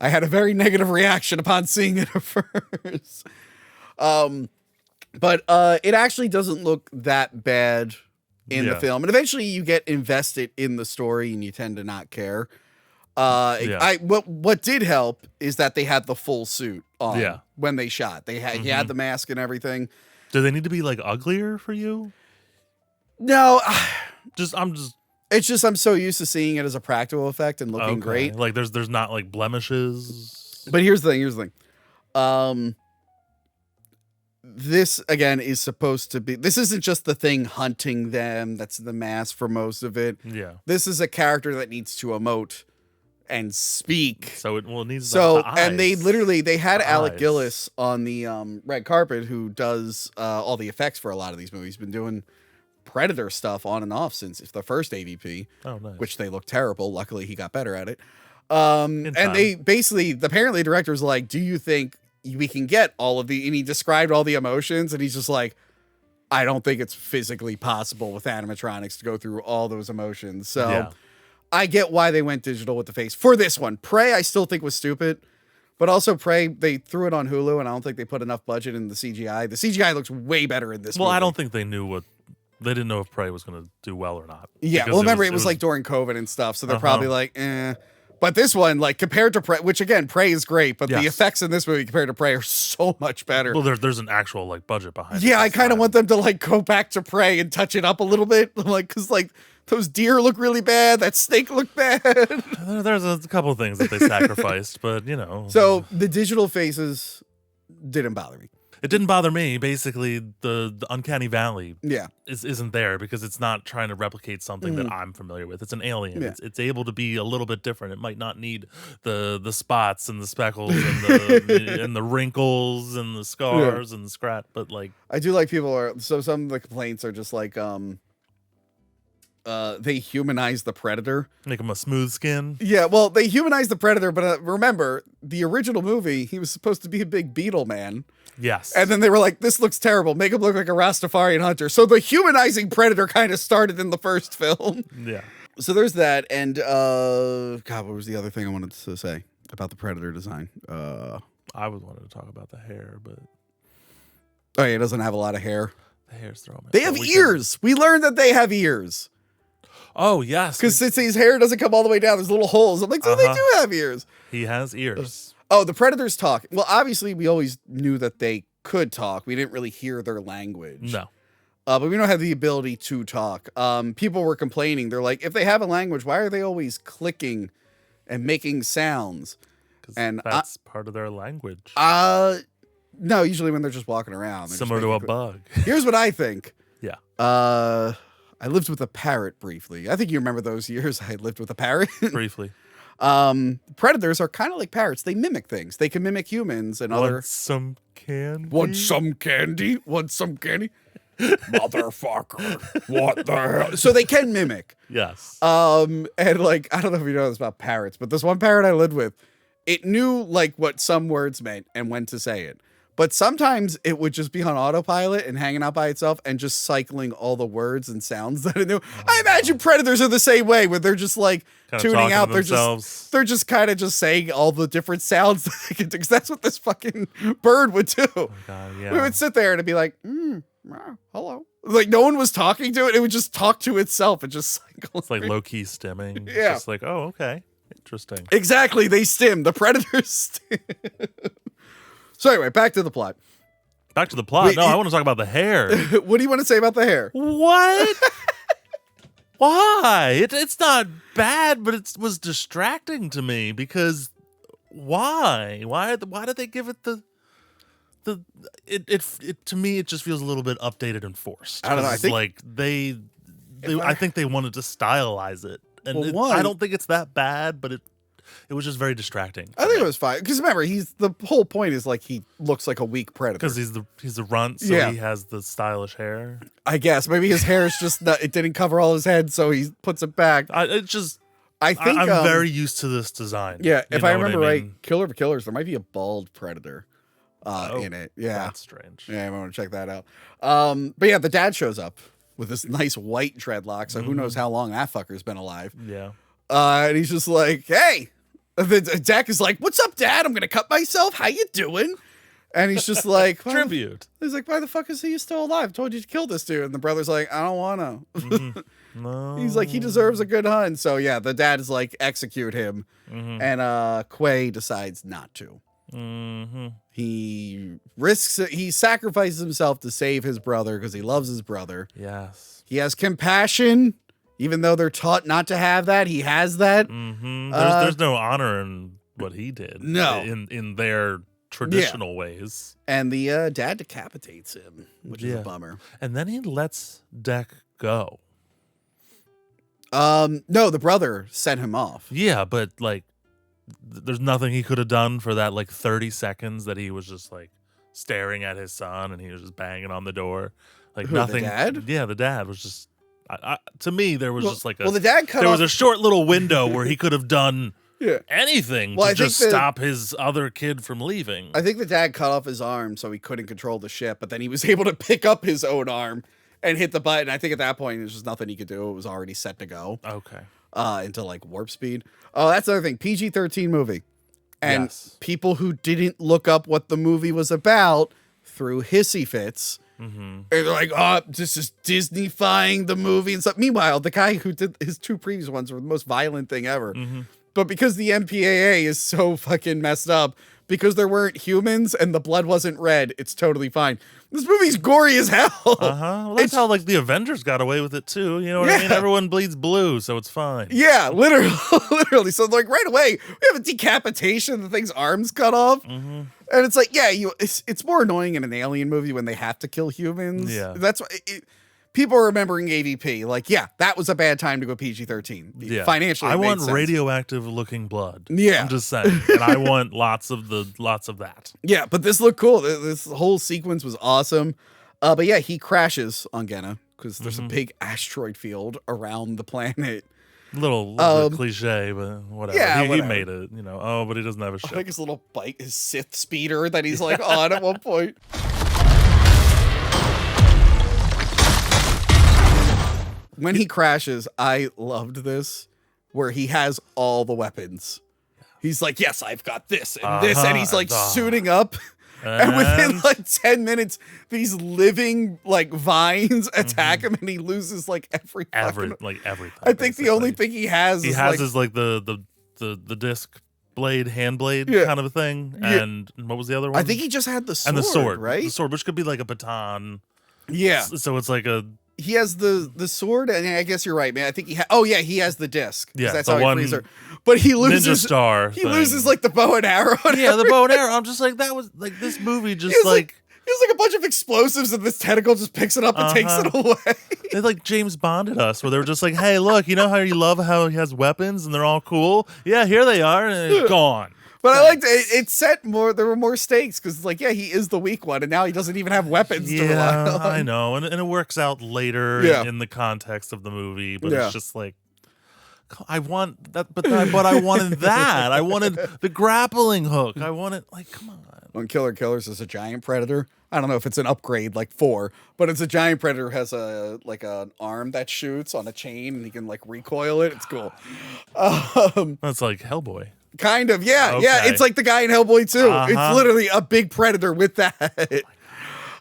had a very negative reaction upon seeing it at first. But it actually doesn't look that bad in the film. And eventually you get invested in the story and you tend to not care. What did help is that they had the full suit on when they shot. He had the mask and everything. Do they need to be like uglier for you? No. It's just I'm so used to seeing it as a practical effect and looking great. Like there's not like blemishes. But here's the thing. This again is supposed to be. This isn't just the Thing hunting them. That's the mask for most of it. Yeah. This is a character that needs to emote and speak. So it needs the eyes. And they had Alec Gillis on the red carpet, who does all the effects for a lot of these movies. He's been doing Predator stuff on and off since the first AVP. Oh, nice. Which they look terrible. Luckily, he got better at it. And they basically, apparently, the director's like, "Do you think we can get all of the?" And he described all the emotions, and he's just like, "I don't think it's physically possible with animatronics to go through all those emotions." So I get why they went digital with the face for this one. Prey, I still think was stupid, but also Prey, they threw it on Hulu, and I don't think they put enough budget in the CGI. The CGI looks way better in this. Well, movie. I don't think they knew they didn't know if Prey was going to do well or not. Yeah, well, remember it was like during COVID and stuff, so they're probably like, eh. But this one, like compared to Prey, which again, Prey is great, but the effects in this movie compared to Prey are so much better. Well, there's an actual like budget behind it. Yeah, I kind of want them to like go back to Prey and touch it up a little bit, like because like those deer look really bad, that snake looked bad. There's a couple of things that they sacrificed, but you know. So the digital faces didn't bother me. It didn't bother me. Basically, the uncanny valley isn't there because it's not trying to replicate something that I'm familiar with. It's an alien. Yeah. It's able to be a little bit different. It might not need the spots and the speckles and the and the wrinkles and the scars and the scratch. But like, I do like people are so some of the complaints are just like they humanize the Predator. Make him a smooth skin. Yeah, well, they humanize the Predator, but remember, the original movie, he was supposed to be a big beetle man. Yes. And then they were like, this looks terrible. Make him look like a Rastafarian hunter. So the humanizing Predator kind of started in the first film. Yeah. So there's that. And, God, what was the other thing I wanted to say about the Predator design? I wanted to talk about the hair, but... Oh, yeah, it doesn't have a lot of hair. The hair's throwing me. They have ears. We learned that they have ears. Oh, yes. Because since his hair doesn't come all the way down, there's little holes. I'm like, so they do have ears. He has ears. Oh, the Predators talk. Well, obviously, we always knew that they could talk. We didn't really hear their language. No. But we don't have the ability to talk. People were complaining. They're like, if they have a language, why are they always clicking and making sounds? And that's part of their language. No, usually when they're just walking around. Similar to a bug. Here's what I think. Yeah. I lived with a parrot briefly. I think you remember those years I lived with a parrot. Briefly. Predators are kind of like parrots. They mimic things. They can mimic humans and other. Want some candy? Want some candy? Want some candy? Motherfucker. What the hell? So they can mimic. Yes. And like, I don't know if you know this about parrots, but this one parrot I lived with, it knew like what some words meant and when to say it. But sometimes it would just be on autopilot and hanging out by itself and just cycling all the words and sounds that it knew. I imagine predators are the same way, where they're just like kind tuning out. They're just kind of just saying all the different sounds that they can do. Because that's what this fucking bird would do. Oh God, yeah. We would sit there and it'd be like, hello. Like no one was talking to it. It would just talk to itself and just cycle. It's like low key stimming. Yeah. It's just like, oh, okay. Interesting. Exactly. They stim. The predators stim. So anyway, back to the plot. Back to the plot. I want to talk about the hair. What do you want to say about the hair? What? Why? It's not bad, but it was distracting to me because why? Why did they give it the to me it just feels a little bit updated and forced. I don't know. I think like I think they wanted to stylize it, and well, I don't think it's that bad, but it was just very distracting. I think it was fine because remember, the whole point is like he looks like a weak predator because he's a runt, so he has the stylish hair. I guess maybe his hair is just not, it didn't cover all his head, so he puts it back. I think I'm very used to this design. Yeah, if I remember right, Killer of Killers, there might be a bald predator in it. Yeah, that's strange. Yeah, I want to check that out. But yeah, the dad shows up with this nice white dreadlock, so who knows how long that fucker's been alive. Yeah. And he's just like, hey. Dak is like, what's up, Dad? I'm going to cut myself. How you doing? And he's just like, tribute. He's like, why the fuck is he still alive? I told you to kill this dude. And the brother's like, I don't want to. Mm-hmm. No. He's like, he deserves a good hunt. So yeah, the dad is like, execute him. Mm-hmm. And Quay decides not to. Mm-hmm. He sacrifices himself to save his brother because he loves his brother. Yes. He has compassion. Even though they're taught not to have that, he has that. Mm-hmm. There's no honor in what he did. No. In their traditional ways. And the dad decapitates him, which is a bummer. And then he lets Dak go. No, the brother sent him off. Yeah, but like there's nothing he could have done for that like 30 seconds that he was just like staring at his son and he was just banging on the door. Like nothing. The dad? Yeah, the dad was just to me, there was just like the dad was a short little window where he could have done anything to just stop his other kid from leaving. I think the dad cut off his arm so he couldn't control the ship, but then he was able to pick up his own arm and hit the button. I think at that point, there's just nothing he could do. It was already set to go. Okay. Into like warp speed. Oh, that's the other thing. PG-13 movie. And people who didn't look up what the movie was about threw hissy fits. Mm-hmm. And they're like, oh, this is Disney-fying the movie and stuff. Meanwhile, the guy who did his two previous ones were the most violent thing ever. Mm-hmm. But because the MPAA is so fucking messed up, because there weren't humans and the blood wasn't red, it's totally fine. This movie's gory as hell. Well, that's how like the Avengers got away with it too. You know what I mean? Everyone bleeds blue, so it's fine. Yeah, literally. So like right away, we have a decapitation. The thing's arms cut off. Mm-hmm. And it's like, it's more annoying in an alien movie when they have to kill humans. Yeah. That's why people are remembering AVP. Like, yeah, that was a bad time to go PG-13. Yeah. Financially, I want radioactive looking blood. Yeah. I'm just saying. And I want lots of that. Yeah, but this looked cool. This whole sequence was awesome. But yeah, he crashes on Genna. because there's a big asteroid field around the planet. Little cliche, but whatever. Yeah, he made it, you know. Oh, but he doesn't have a ship. I like his little bike, his Sith speeder that he's like on at one point. When he crashes, I loved this, where he has all the weapons. He's like, yes, I've got this and this, and he's like suiting up. And within like 10 minutes, these living like vines attack him, and he loses like everything. I think the only thing he has is like the disc blade, hand blade kind of a thing. And what was the other one? I think he just had the sword. And the sword, right? The sword, which could be like a baton. Yeah. So it's like a. He has the sword, and I guess you're right, man. I think he he has the disc. Yeah, that's how he frees her. But he loses Ninja Star. He loses like the bow and arrow. Yeah, the bow and arrow. I'm just like, that was like this movie just like he has like a bunch of explosives, and this tentacle just picks it up and takes it away. They like James Bonded us, where they were just like, hey, look, you know how you love how he has weapons and they're all cool? Yeah, here they are, and it's gone. But I liked it. It set more. There were more stakes because, like, he is the weak one, and now he doesn't even have weapons to rely on. I know, and it works out later in the context of the movie. But it's just like, I want that, but I wanted that. I wanted the grappling hook. I wanted, like, come on. When Killer Killers is a giant predator, I don't know if it's an upgrade like 4, but it's a giant predator, has an arm that shoots on a chain, and he can like recoil it. It's cool. That's like Hellboy. Kind of, yeah. Okay. Yeah, it's like the guy in Hellboy too. It's literally a big predator with that.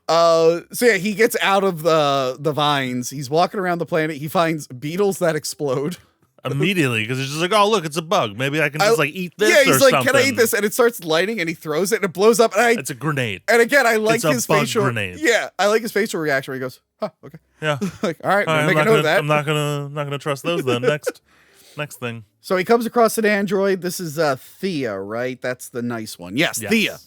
So yeah, he gets out of the vines. He's walking around the planet. He finds beetles that explode. Immediately, because he's just like, oh, look, it's a bug. Maybe I can just like eat this. Yeah, he's like, something. Can I eat this? And it starts lighting, and he throws it, and it blows up. And it's a grenade. And again, I like his facial grenade. Yeah, I like his facial reaction where he goes, "Oh, okay." Yeah. Like, all right, we'll make a note of that. I'm not gonna trust those then. Next thing. So he comes across an android. This is Thea, right? That's the nice one. Yes, Thea,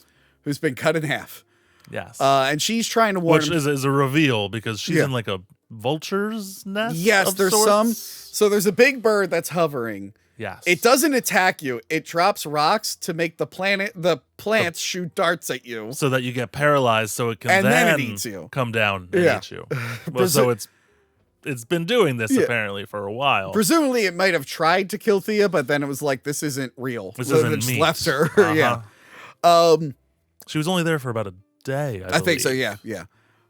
who's been cut in half. Yes. And she's trying to warn him. Which is a reveal because she's in like a vulture's nest. Yes, there's sorts. some. So there's a big bird that's hovering. Yes. It doesn't attack you. It drops rocks to make the plants shoot darts at you. So that you get paralyzed, so it can then it eats you. Come down and eat you. Well, so it's been doing this apparently for a while. Presumably it might have tried to kill Thea, but then it was like, this isn't real. This isn't just meat. Left her. Yeah. She was only there for about a day, I think so, yeah.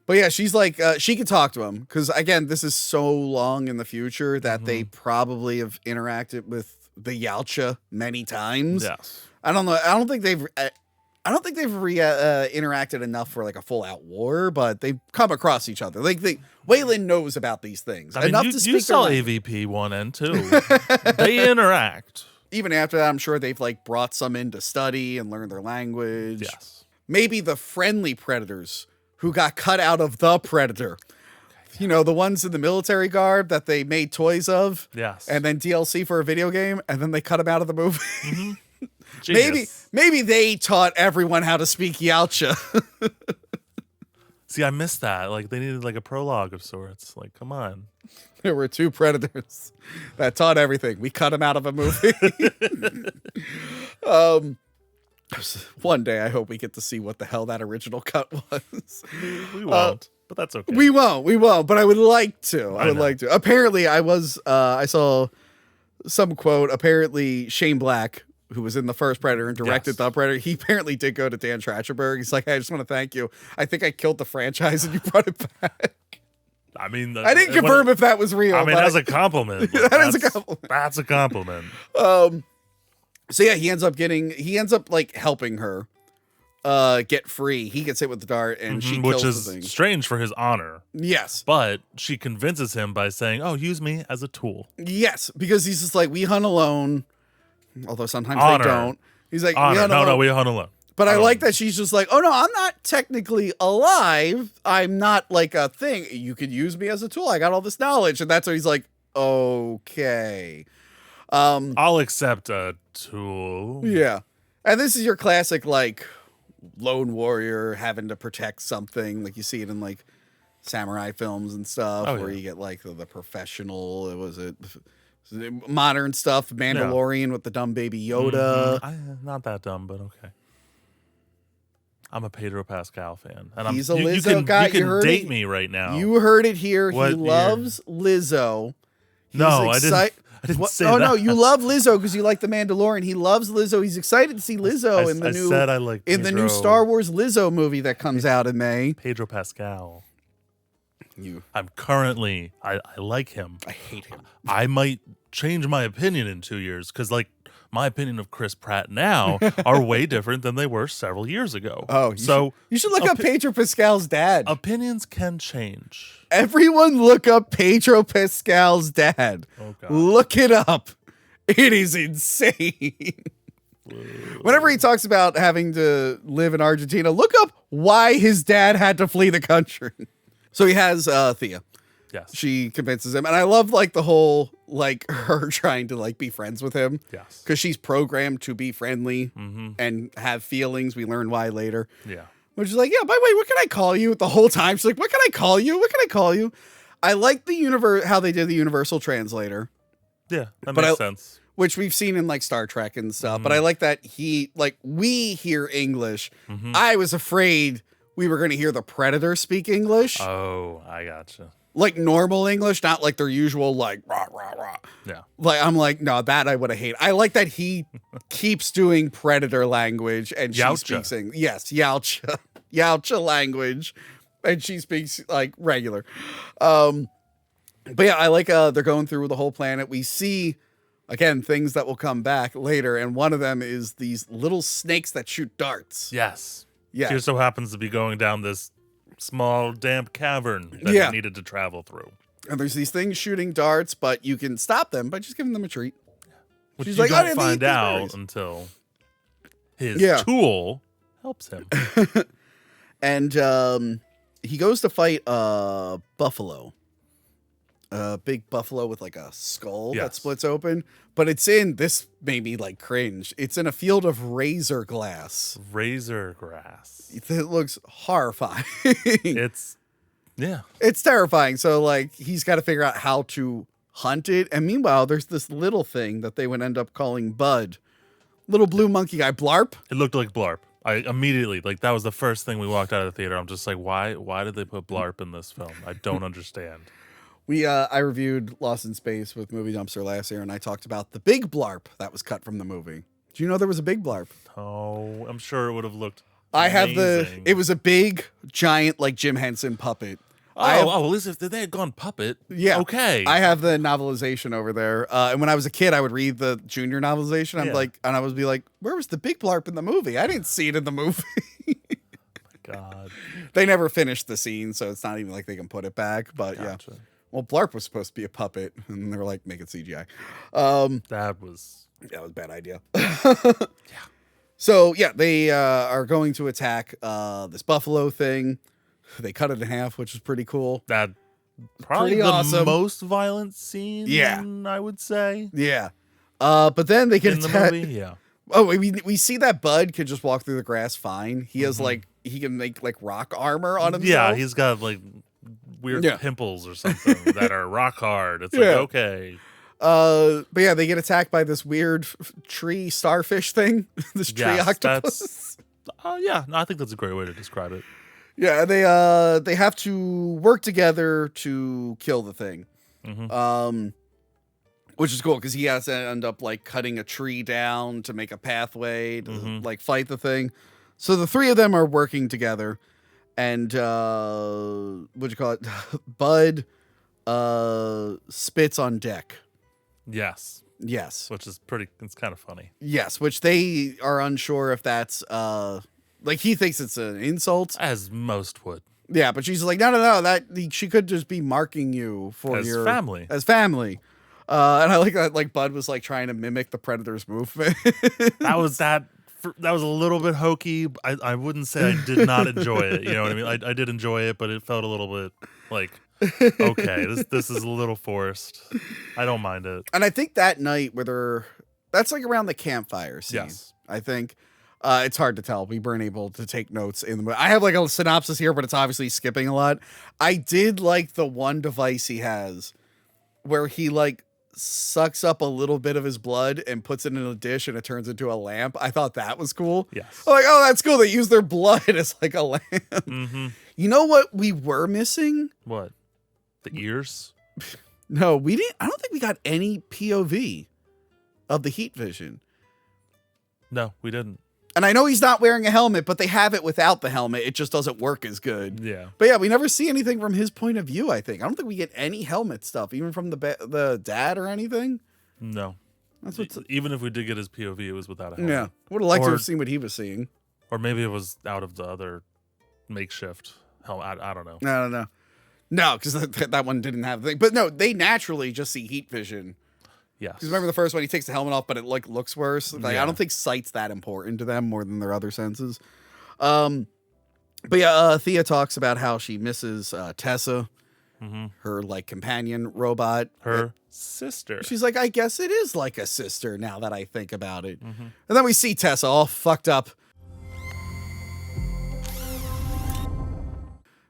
But yeah, she's like, she can talk to him because, again, this is so long in the future that they probably have interacted with the Yautja many times. Yes. I don't know. I don't think they've interacted enough for like a full out war, but they come across each other. Like Waylon knows about these things enough to speak. You saw AVP 1 and 2. They interact. Even after that, I'm sure they've like brought some in to study and learn their language. Yes. Maybe the friendly predators who got cut out of the Predator. You know, the ones in the military garb that they made toys of. Yes. And then DLC for a video game, and then they cut them out of the movie. Mm-hmm. Maybe they taught everyone how to speak Yautja. See, I missed that. Like, they needed like a prologue of sorts. Like, come on. There were 2 predators that taught everything. We cut them out of a movie. One day, I hope we get to see what the hell that original cut was. We won't, but that's okay. We won't, but I would like to. I would like to. Apparently, I saw some quote. Apparently, Shane Black, who was in the first Predator and directed the Predator, he apparently did go to Dan Trachtenberg. He's like, hey, I just want to thank you. I think I killed the franchise and you brought it back. I mean, I didn't confirm if that was real. I mean, that's a compliment. That is a compliment. That's a compliment. So yeah, he ends up like helping her get free. He gets hit with the dart and she kills the thing. Which is strange for his honor. Yes. But she convinces him by saying, oh, use me as a tool. Yes, because he's just like, we hunt alone. Although sometimes honor. They don't. He's like, honor. No, we hunt alone. But I like that she's just like, oh no, I'm not technically alive. I'm not like a thing. You could use me as a tool. I got all this knowledge. And that's where he's like, okay. I'll accept a tool. Yeah. And this is your classic, like, lone warrior having to protect something. Like you see it in like samurai films and stuff where you get like the professional, modern stuff, Mandalorian with the dumb baby Yoda. Not that dumb, but okay. I'm a Pedro Pascal fan. And He's a Lizzo guy. You can date me right now. You heard it here. What he loves Lizzo. No, I didn't say that. Oh, no, you love Lizzo because you like The Mandalorian. He loves Lizzo. He's excited to see Lizzo in the new Star Wars Lizzo movie that comes out in May. Pedro Pascal. I like him. I hate him. I might change my opinion in 2 years because, like, my opinion of Chris Pratt now are way different than they were several years ago. Oh, you should look up Pedro Pascal's dad. Opinions can change. Everyone look up Pedro Pascal's dad. Oh, God. Look it up. It is insane. Whenever he talks about having to live in Argentina, look up why his dad had to flee the country. So he has Thea. Yes. She convinces him. And I love like the whole, like her trying to like be friends with him. Yes. Because she's programmed to be friendly and have feelings. We learn why later. Yeah. Which is like, yeah, by the way, what can I call you? The whole time she's like, what can I call you? What can I call you? I like how they did the universal translator. Yeah, that makes sense. Which we've seen in like Star Trek and stuff. But I like that we hear English. I was afraid we were going to hear the Predator speak English. Oh, I gotcha. Like normal English, not like their usual like rah rah rah. Yeah. Like I'm like, no, that I would have hated. I like that he keeps doing Predator language and she speaks English. Yes, Yautja language, and she speaks like regular. But yeah, I like they're going through the whole planet. We see again things that will come back later, and one of them is these little snakes that shoot darts. Yes. Yeah. She just so happens to be going down this small damp cavern that they needed to travel through. And there's these things shooting darts, but you can stop them by just giving them a treat. Which she's like, don't find out until his tool helps him. And he goes to fight a buffalo. A big buffalo with like a skull that splits open. But this made me like cringe. It's in a field of razor grass. Razor grass. It looks horrifying. It's terrifying. So like he's got to figure out how to hunt it. And meanwhile, there's this little thing that they would end up calling Bud. Little blue monkey guy, Blarp. It looked like Blarp. I immediately, like, that was the first thing we walked out of the theater. I'm just like, why did they put Blarp in this film? I don't understand. I reviewed Lost in Space with Movie Dumpster last year, and I talked about the big Blarp that was cut from the movie. Do you know there was a big Blarp? Oh, I'm sure it would have looked it was a big, giant, like Jim Henson puppet. At least if they had gone puppet. Yeah. Okay. I have the novelization over there. And when I was a kid, I would read the junior novelization. I would be like, where was the big Blarp in the movie? I didn't see it in the movie. God. They never finished the scene, so it's not even like they can put it back. But yeah. Well, Blarp was supposed to be a puppet, and they were like, make it CGI. That was a bad idea. Yeah. So yeah, they are going to attack this buffalo thing. They cut it in half, which is pretty cool. That probably the awesome. Most violent scene, I would say. Yeah. But then they get attacked. The movie, yeah. Oh, we see that Bud can just walk through the grass fine. He has like he can make like rock armor on himself. Yeah, he's got like weird pimples or something that are rock hard. It's like okay. But yeah, they get attacked by this weird tree starfish thing. This tree octopus. I think that's a great way to describe it. Yeah, they have to work together to kill the thing. Which is cool because he has to end up like cutting a tree down to make a pathway to like fight the thing. So the three of them are working together, and Bud spits on deck. Yes. Which is it's kind of funny. Yes, which they are unsure if that's like he thinks it's an insult, as most would. Yeah, but she's like, no, that she could just be marking you for your family. As family. And I like that, like Bud was like trying to mimic the Predator's movement. that was a little bit hokey. I wouldn't say I did not enjoy it. You know what I mean? I did enjoy it, but it felt a little bit like, okay, this is a little forced. I don't mind it. And I think that night that's like around the campfire scene. Yes. I think. It's hard to tell. We weren't able to take notes in the movie. I have like a synopsis here, but it's obviously skipping a lot. I did like the one device he has where he like sucks up a little bit of his blood and puts it in a dish and it turns into a lamp. I thought that was cool. Yes. I'm like, oh, that's cool. They use their blood as like a lamp. Mm-hmm. You know what we were missing? What? The ears? No, we didn't. I don't think we got any POV of the heat vision. No, we didn't. And I know he's not wearing a helmet, but they have it without the helmet. It just doesn't work as good. Yeah. But yeah, we never see anything from his point of view, I think. I don't think we get any helmet stuff, even from the dad or anything. No. Even if we did get his POV, it was without a helmet. Yeah. Would have liked to have seen what he was seeing. Or maybe it was out of the other makeshift helmet. I don't know. I don't know. No, because that one didn't have the thing. But no, they naturally just see heat vision. Yes. Because remember the first one, he takes the helmet off, but it like looks worse. Like, I don't think sight's that important to them more than their other senses. But yeah, Thea talks about how she misses Tessa, her like companion robot. Her sister. She's like, I guess it is like a sister now that I think about it. And then we see Tessa all fucked up,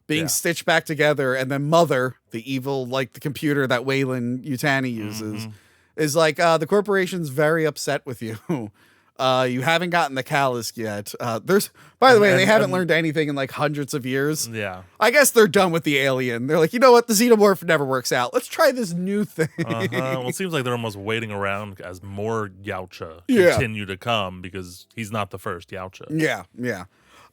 being stitched back together. And then Mother, the evil, like the computer that Wayland Yutani uses, is like, the corporation's very upset with you. You haven't gotten the callus yet. By the way, they haven't learned anything in like hundreds of years. Yeah. I guess they're done with the alien. They're like, you know what? The xenomorph never works out. Let's try this new thing. Well, it seems like they're almost waiting around as more Yautja continue to come because he's not the first Yautja. Yeah, yeah.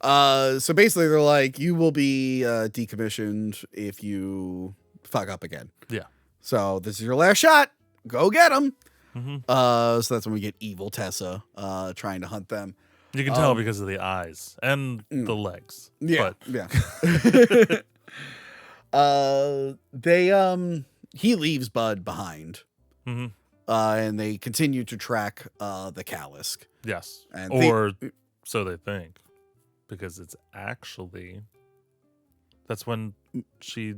So basically they're like, you will be decommissioned if you fuck up again. Yeah. So this is your last shot. Go get him. So that's when we get evil Tessa trying to hunt them. You can tell because of the eyes and the legs. Yeah, but. yeah. He leaves Bud behind, and they continue to track the callus. Yes, and so they think, because it's actually that's when she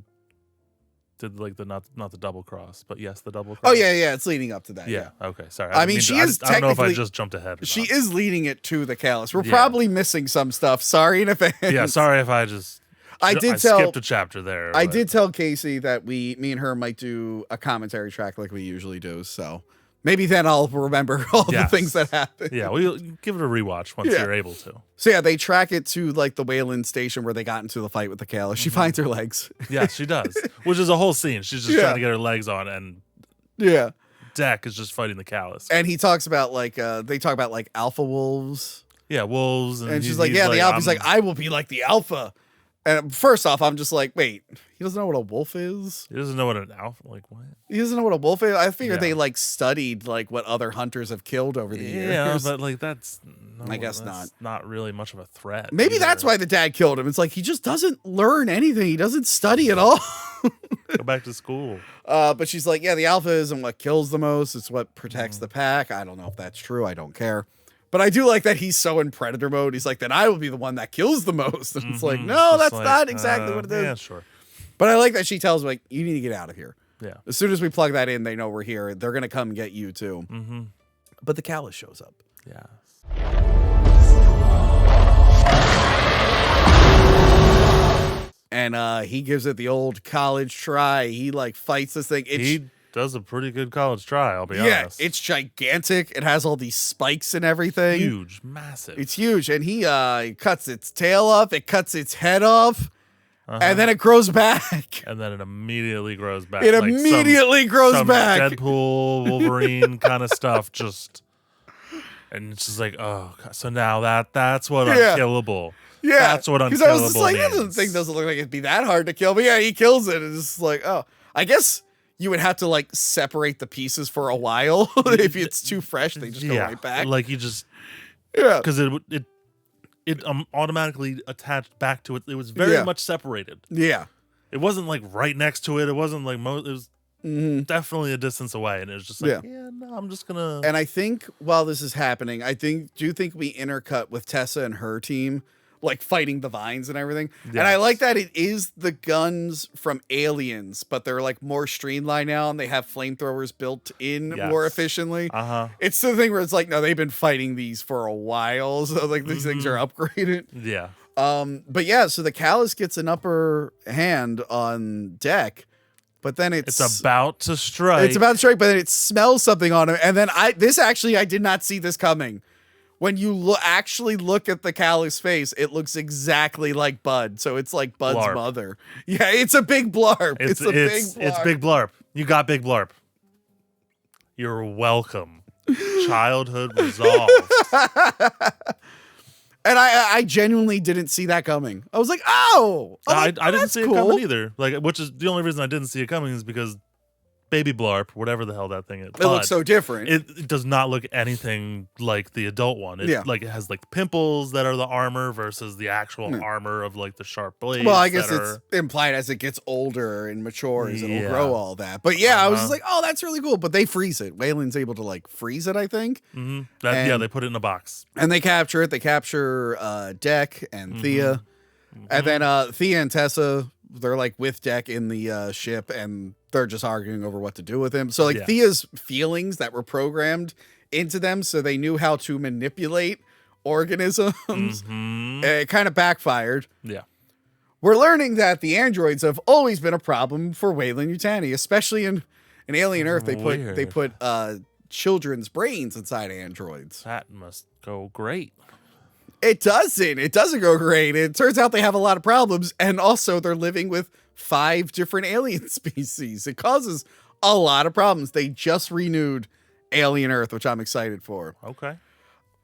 did like the not the double cross, but yes, the double cross. Oh yeah, it's leading up to that. Yeah. Okay, sorry. I mean, she is. I don't know if I just jumped ahead. She is leading it to the callus. We're probably missing some stuff. Sorry in advance. Yeah, sorry if I just. I skipped a chapter there. I did tell Casey that me and her might do a commentary track like we usually do. So maybe then I'll remember all the things that happened. Yeah, we'll give it a rewatch once you're able to. So yeah, they track it to like the Wayland station where they got into the fight with the callus. She finds her legs. Yeah, she does. Which is a whole scene. She's just trying to get her legs on, and Deck is just fighting the callus. And he talks about like they talk about like alpha wolves. Yeah, wolves. And she's like, the alpha. He's like, I will be like the alpha. And first off, I'm just like, wait, he doesn't know what a wolf is? He doesn't know what an alpha, like what? He doesn't know what a wolf is? I figured they like studied like what other hunters have killed over the years. Yeah, but like I guess not really much of a threat. Maybe that's why the dad killed him. It's like he just doesn't learn anything. He doesn't study at all. Go back to school. But she's like, yeah, the alpha isn't what kills the most. It's what protects the pack. I don't know if that's true. I don't care. But I do like that he's so in predator mode. He's like, then I will be the one that kills the most. And it's like, no, that's like, not exactly what it is. Yeah, sure. But I like that she tells him, like, you need to get out of here. Yeah. As soon as we plug that in, they know we're here. They're going to come get you too. But the callus shows up. Yes. And he gives it the old college try. He like fights this thing. He does a pretty good college try, I'll be honest. Yeah, it's gigantic. It has all these spikes and everything. Huge, massive. It's huge. And he cuts its tail off. It cuts its head off. And then it grows back. And then it immediately grows back. It like immediately grows back. Deadpool, Wolverine kind of stuff. And it's just like, oh, God. So now that's what unkillable. Yeah. That's what unkillable Because I was just like, means. this thing doesn't look like it'd be that hard to kill. But yeah, he kills it. And it's just like, oh, I guess you would have to like separate the pieces for a while. If it's too fresh, they just go right back. Like you just, because it automatically attached back to it. It was very much separated. Yeah, it wasn't like right next to it. It wasn't like it was definitely a distance away, and it was just like, no, I'm just gonna. And I think while this is happening, do you think we intercut with Tessa and her team, like fighting the vines and everything. Yes. And I like that it is the guns from Aliens, but they're like more streamlined now and they have flamethrowers built in more efficiently. It's the thing where it's like, no, they've been fighting these for a while. So like these things are upgraded. Yeah. But yeah, so the Callus gets an upper hand on Deck but then it's about to strike. It's about to strike, but then it smells something on him. And then I did not see this coming. When you actually look at the callous face, it looks exactly like Bud. So it's like Bud's Blarp. mother. Yeah, it's a big blarp. It's big blarp. It's big blarp. You got big blarp. You're welcome. Childhood resolved. And I genuinely didn't see that coming. I was like, oh, I didn't see it coming either. Like, which is the only reason I didn't see it coming is because baby blarp, whatever the hell that thing is, it looks so different. It does not look anything like the adult one. It has like pimples that are the armor versus the actual armor of like the sharp blades. Well, I guess it's implied as it gets older and matures, it'll grow all that. But I was just like, oh, that's really cool. But they freeze it. Wayland's able to like freeze it, I think. Mm-hmm. They put it in a box. And they capture it. They capture Deck and Thea. And then Thea and Tessa, they're like with Deck in the ship, and they're just arguing over what to do with him. So like Thea's feelings that were programmed into them, so they knew how to manipulate organisms. It kind of backfired. Yeah. We're learning that the androids have always been a problem for Weyland-Yutani, especially in Alien Earth. They put children's brains inside androids. That must go great. It doesn't go great. It turns out they have a lot of problems, and also they're living with 5 different alien species. It causes a lot of problems. They just renewed Alien Earth, which I'm excited for. Okay.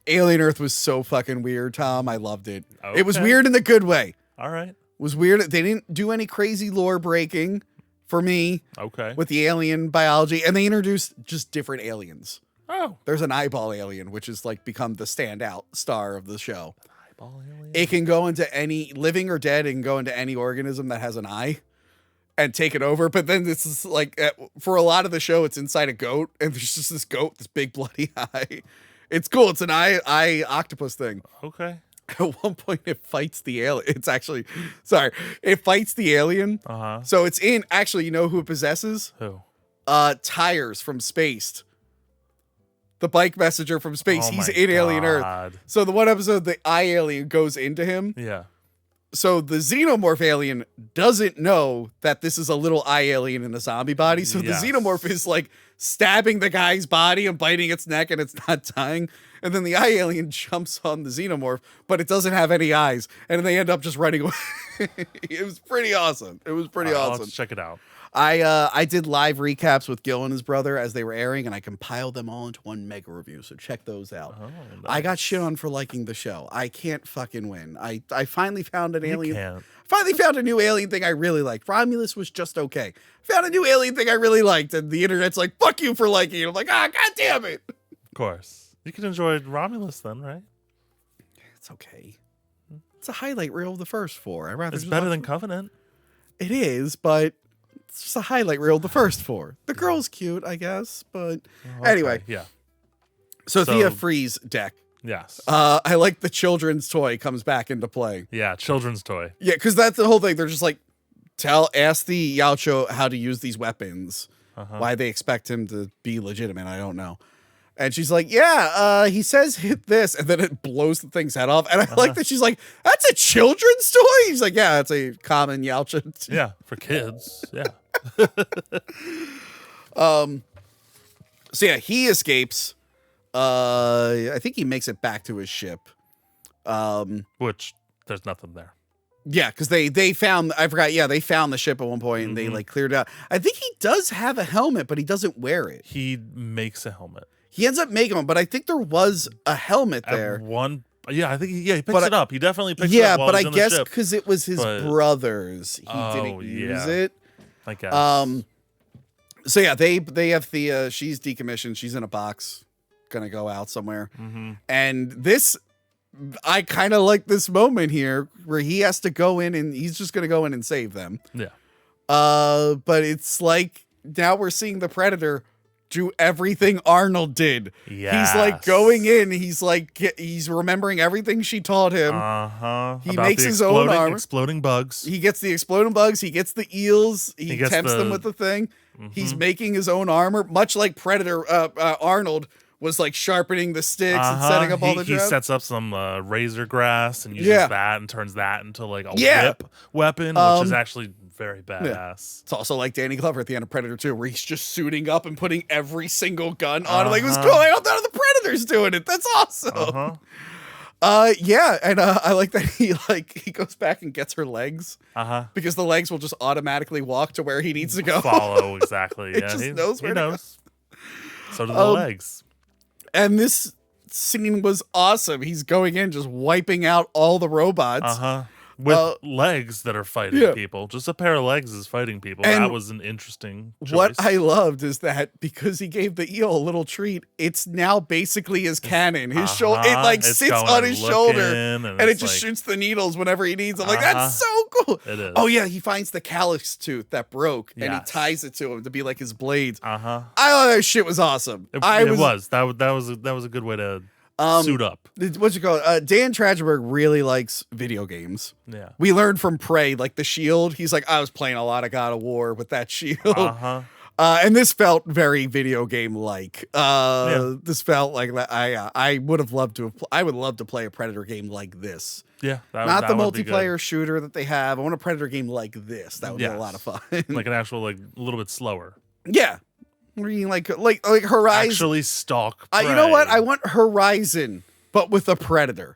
Alien Earth was so fucking weird, Tom. I loved it. Okay. It was weird in the good way. All right. It was weird. They didn't do any crazy lore breaking for me. Okay. With the alien biology, and they introduced just different aliens. Oh. There's an eyeball alien, which has like become the standout star of the show. Eyeball alien? It can go into any living or dead. It can go into any organism that has an eye and take it over. But then this is like, for a lot of the show, it's inside a goat, and there's just this goat, this big bloody eye. It's cool. It's an eye octopus thing. Okay. At one point, it fights the alien. It fights the alien. So it's actually, you know who it possesses? Who? Tires from Spaced. The bike messenger from space. Oh He's in Alien Earth. So the one episode, the eye alien goes into him. Yeah. So the xenomorph alien doesn't know that this is a little eye alien in a zombie body. So the xenomorph is like stabbing the guy's body and biting its neck, and it's not dying. And then the eye alien jumps on the xenomorph, but it doesn't have any eyes. And they end up just running away. It was pretty awesome. Awesome. Let's check it out. I did live recaps with Gil and his brother as they were airing, and I compiled them all into one mega review. So check those out. Oh, nice. I got shit on for liking the show. I can't fucking win. I finally found an alien. Finally found a new alien thing I really liked. Romulus was just okay. Found a new alien thing I really liked, and the internet's like, fuck you for liking it. I'm like, god damn it. Of course. You can enjoy Romulus then, right? It's okay. It's a highlight reel of the first 4. It's better than Covenant. It is, but it's just a highlight reel of the first 4. The girl's cute, I guess, but anyway. Yeah. So Thea frees Deck. Yes. I like the children's toy comes back into play. Yeah, children's toy. Yeah, because that's the whole thing. They're just like, ask the Yaocho how to use these weapons. Why they expect him to be legitimate, I don't know. And she's like, he says hit this, and then it blows the thing's head off. And I like that she's like, that's a children's toy? He's like, yeah, it's a common Yaocho. Yeah, for kids. Yeah. So yeah, he escapes. I think he makes it back to his ship. Which there's nothing there. Yeah, because they found, I forgot, they found the ship at one point and they like cleared it out. I think he does have a helmet, but he doesn't wear it. He makes a helmet. He ends up making one, but I think there was a helmet there. I think he picks it up. He definitely picks it up. Yeah, but I guess because it was his brother's, he didn't use it. I guess. So yeah, they have Thea. She's decommissioned. She's in a box, gonna go out somewhere. And this, I kind of like this moment here where he has to go in and he's just gonna go in and save them. Yeah. But it's like now we're seeing the Predator do everything Arnold did. Yes. He's like going in. He's like he's remembering everything she taught him. He makes his own armor. Exploding bugs. He gets the exploding bugs. He gets the eels. He tempts them with the thing. He's making his own armor, much like Predator. Arnold was like sharpening the sticks and setting up all the He sets up some razor grass and uses that and turns that into like a whip weapon, which is actually very badass. It's also like Danny Glover at the end of Predator 2, where he's just suiting up and putting every single gun on. Like, it was cool. I don't know the Predator's doing it. That's awesome. Yeah, and I like that he goes back and gets her legs. Because the legs will just automatically walk to where he needs to go. Follow, exactly. He knows where to go. So do the legs. And this scene was awesome. He's going in, just wiping out all the robots. With legs that are fighting people. Just a pair of legs is fighting people. And that was an interesting choice. What I loved is that because he gave the eel a little treat, it's now basically his cannon. His shoulder, it sits on his shoulder, and it just shoots the needles whenever he needs them. Like, that's so cool. It is. Oh yeah, he finds the callus tooth that broke, and he ties it to him to be like his blades. I thought that shit was awesome. It was. That was a good way to suit up. What's it called? Dan Trachtenberg really likes video games. Yeah. We learned from Prey, like the shield. He's like, I was playing a lot of God of War with that shield. And this felt very video game like. This felt like I would have loved to. I would love to play a Predator game like this. Yeah, not the multiplayer shooter that they have. I want a Predator game like this. That would be a lot of fun. Like an actual, like a little bit slower. Yeah. Like Horizon. Actually stalk prey. You know what? I want Horizon, but with a Predator.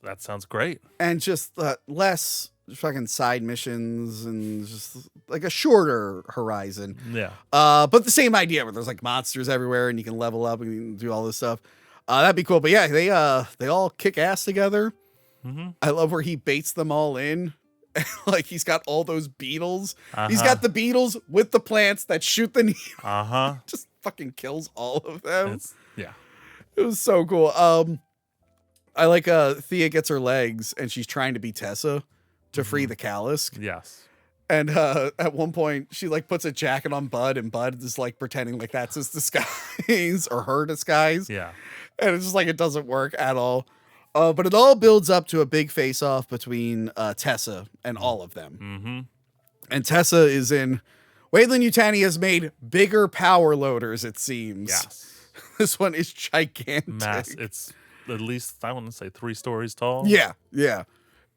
That sounds great. And just less fucking side missions and just like a shorter Horizon. Yeah. But the same idea where there's like monsters everywhere and you can level up and you can do all this stuff. That'd be cool. But yeah, they all kick ass together. I love where he baits them all in. Like he's got all those beetles. He's got the beetles with the plants that shoot the needle. Just fucking kills all of them. It was so cool. I like Thea gets her legs and she's trying to be Tessa to free the callus. Yes. And at one point she like puts a jacket on Bud and Bud is like pretending like that's his disguise or her disguise. Yeah. And it's just like it doesn't work at all. But it all builds up to a big face-off between Tessa and all of them. And Tessa is in... Weyland-Yutani has made bigger power loaders, it seems. Yes. This one is gigantic. It's at least, I want to say, 3 stories tall. Yeah.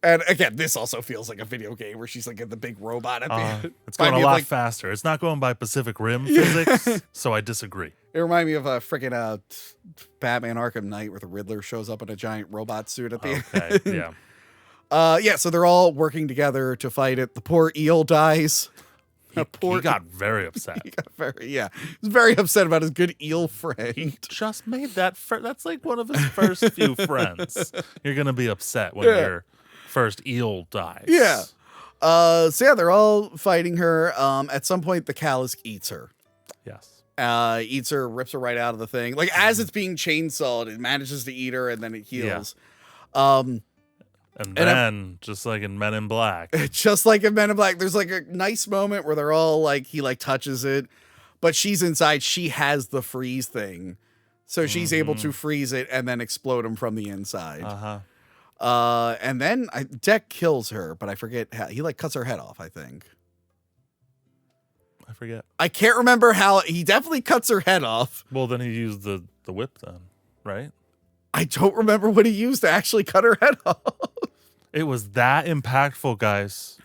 And again, this also feels like a video game where she's like in the big robot at the end. It's going a lot faster. It's not going by Pacific Rim physics, so I disagree. It reminded me of a freaking Batman Arkham Knight where the Riddler shows up in a giant robot suit at the end. Yeah. So they're all working together to fight it. The poor eel dies. He got very upset. He was very upset about his good eel friend. He just made that. That's like one of his first few friends. You're going to be upset when your first eel dies. Yeah. So yeah, they're all fighting her. At some point, the callus eats her. Yes. Eats her, rips her right out of the thing. Like as it's being chainsawed, it manages to eat her and then it heals. And then, just like in Men in Black. Just like in Men in Black, there's like a nice moment where they're all like, he like touches it, but she's inside. She has the freeze thing. So she's able to freeze it and then explode him from the inside. And then Deck kills her, but I forget how. He like cuts her head off, I think. I forget. I can't remember how. He definitely cuts her head off. Well, then he used the whip then, right? I don't remember what he used to actually cut her head off. It was that impactful, guys.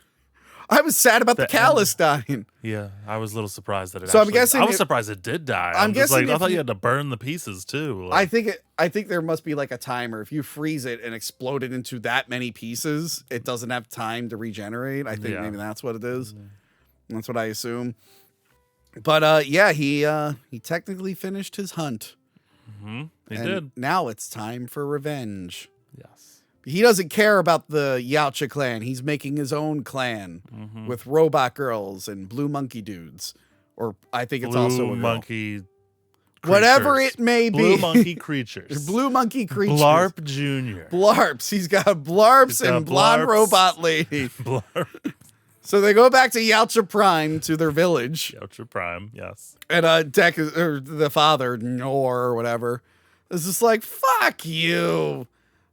I was sad about the callus dying. Yeah, I was a little surprised that it. So I'm guessing I was surprised it did die. I'm guessing I thought you had to burn the pieces too. Like, I think there must be like a timer. If you freeze it and explode it into that many pieces, it doesn't have time to regenerate. I think maybe that's what it is. That's what I assume. But yeah, he technically finished his hunt. He did. Now it's time for revenge. Yes. He doesn't care about the Yautja clan. He's making his own clan with robot girls and blue monkey dudes. Or I think it's also a girl. Monkey creatures. Whatever it may be. Blue monkey creatures. Blue monkey creatures. Blarp Jr. Blarps. He's got blarps and blonde robot lady. Blarp. So they go back to Yautja Prime to their village. Yautja Prime, yes. And Deck, or the father, Nor or whatever, is just like, fuck you.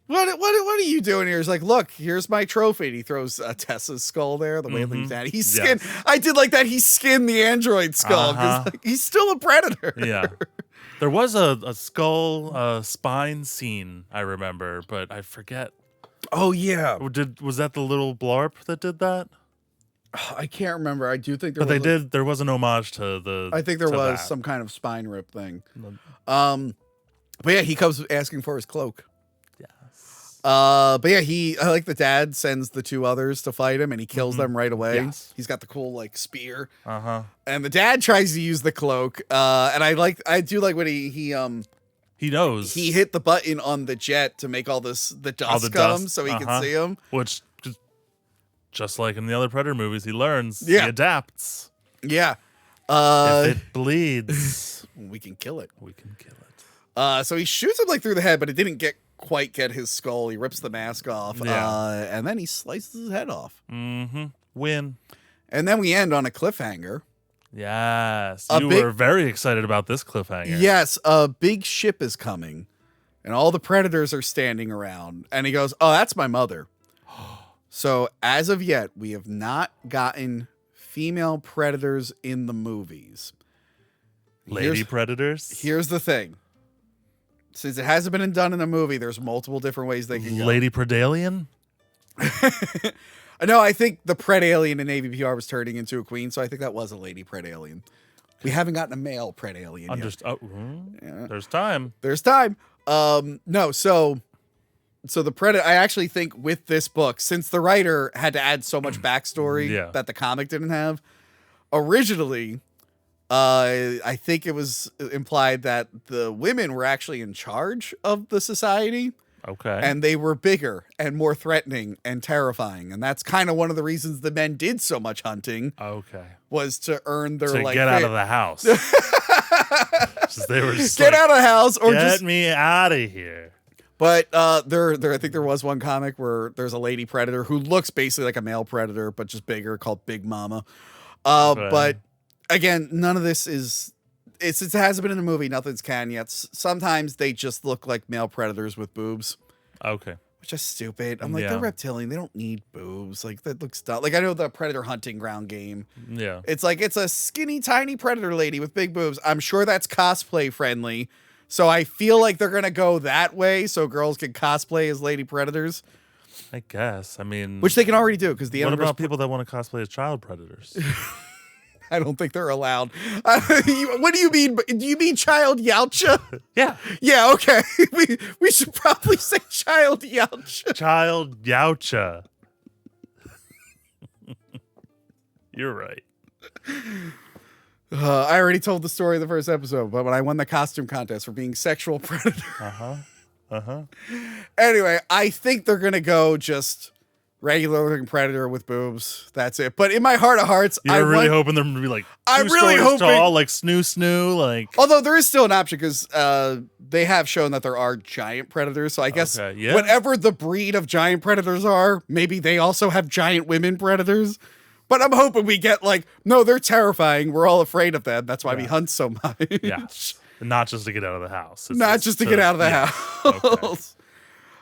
What are you doing here? He's like, look, here's my trophy. And he throws Tessa's skull there, the Wailing Daddy. He skinned. Yes. I did like that. He skinned the android skull because like, he's still a predator. Yeah. There was a skull spine scene, I remember, but I forget. Oh, yeah. Was that the little blarp that did that? I can't remember. I do think there but was they did. There was an homage to the. I think there was some kind of spine rip thing. But yeah, he comes asking for his cloak. Yes. But yeah, I like the dad sends the two others to fight him, and he kills them right away. Yes. He's got the cool like spear. And the dad tries to use the cloak. And I do like when he knows he hit the button on the jet to make the dust come so he can see him. Which, just like in the other Predator movies, he learns. Yeah. He adapts. Yeah. If it bleeds, we can kill it. We can kill it. So he shoots him like through the head, but it didn't quite get his skull. He rips the mask off. And then he slices his head off. Win. And then we end on a cliffhanger. Yes. You were very excited about this cliffhanger. Yes. A big ship is coming, and all the predators are standing around. And he goes, "Oh, that's my mother." So as of yet, we have not gotten female predators in the movies. Lady predators? Here's the thing. Since it hasn't been done in a movie, there's multiple different ways they can go. Lady Predalien? No, I think the Predalien in AVPR was turning into a queen, so I think that was a Lady Predalien. We haven't gotten a male Predalien yet. There's time. There's time. No, so the Predator, I actually think with this book, since the writer had to add so much backstory that the comic didn't have, originally, I think it was implied that the women were actually in charge of the society. Okay. And they were bigger and more threatening and terrifying. And that's kind of one of the reasons the men did so much hunting. Okay. Was to earn their get out of the house. They were just get out of the house or get me out of here. But I think there was one comic where there's a lady predator who looks basically like a male predator, but just bigger, called Big Mama. But again, none of this is. It hasn't been in a movie. Nothing's canon yet. Sometimes they just look like male predators with boobs. Okay. Which is stupid. I'm like, they're reptilian. They don't need boobs. Like, that looks dumb. Like, I know the Predator Hunting Ground game. Yeah. It's like, it's a skinny, tiny predator lady with big boobs. I'm sure that's cosplay friendly. So I feel like they're going to go that way so girls can cosplay as lady predators. I guess. I mean... Which they can already do, because the... What about people that want to cosplay as child predators? I don't think they're allowed. What do you mean? Do you mean child Yautja? Yeah. Yeah, okay. We should probably say child Yautja. Child Yautja. You're right. I already told the story in the first episode, but when I won the costume contest for being sexual predator. Anyway, I think they're going to go just... regular looking predator with boobs. That's it. But in my heart of hearts, I'm really hoping they're gonna be like I'm really hoping tall, like snoo, like. Although there is still an option because they have shown that there are giant predators. So I guess whatever the breed of giant predators are, maybe they also have giant women predators. But I'm hoping we get no, they're terrifying. We're all afraid of them. That's why we hunt so much. Yeah, not just to get out of the house. Not just to get out of the house.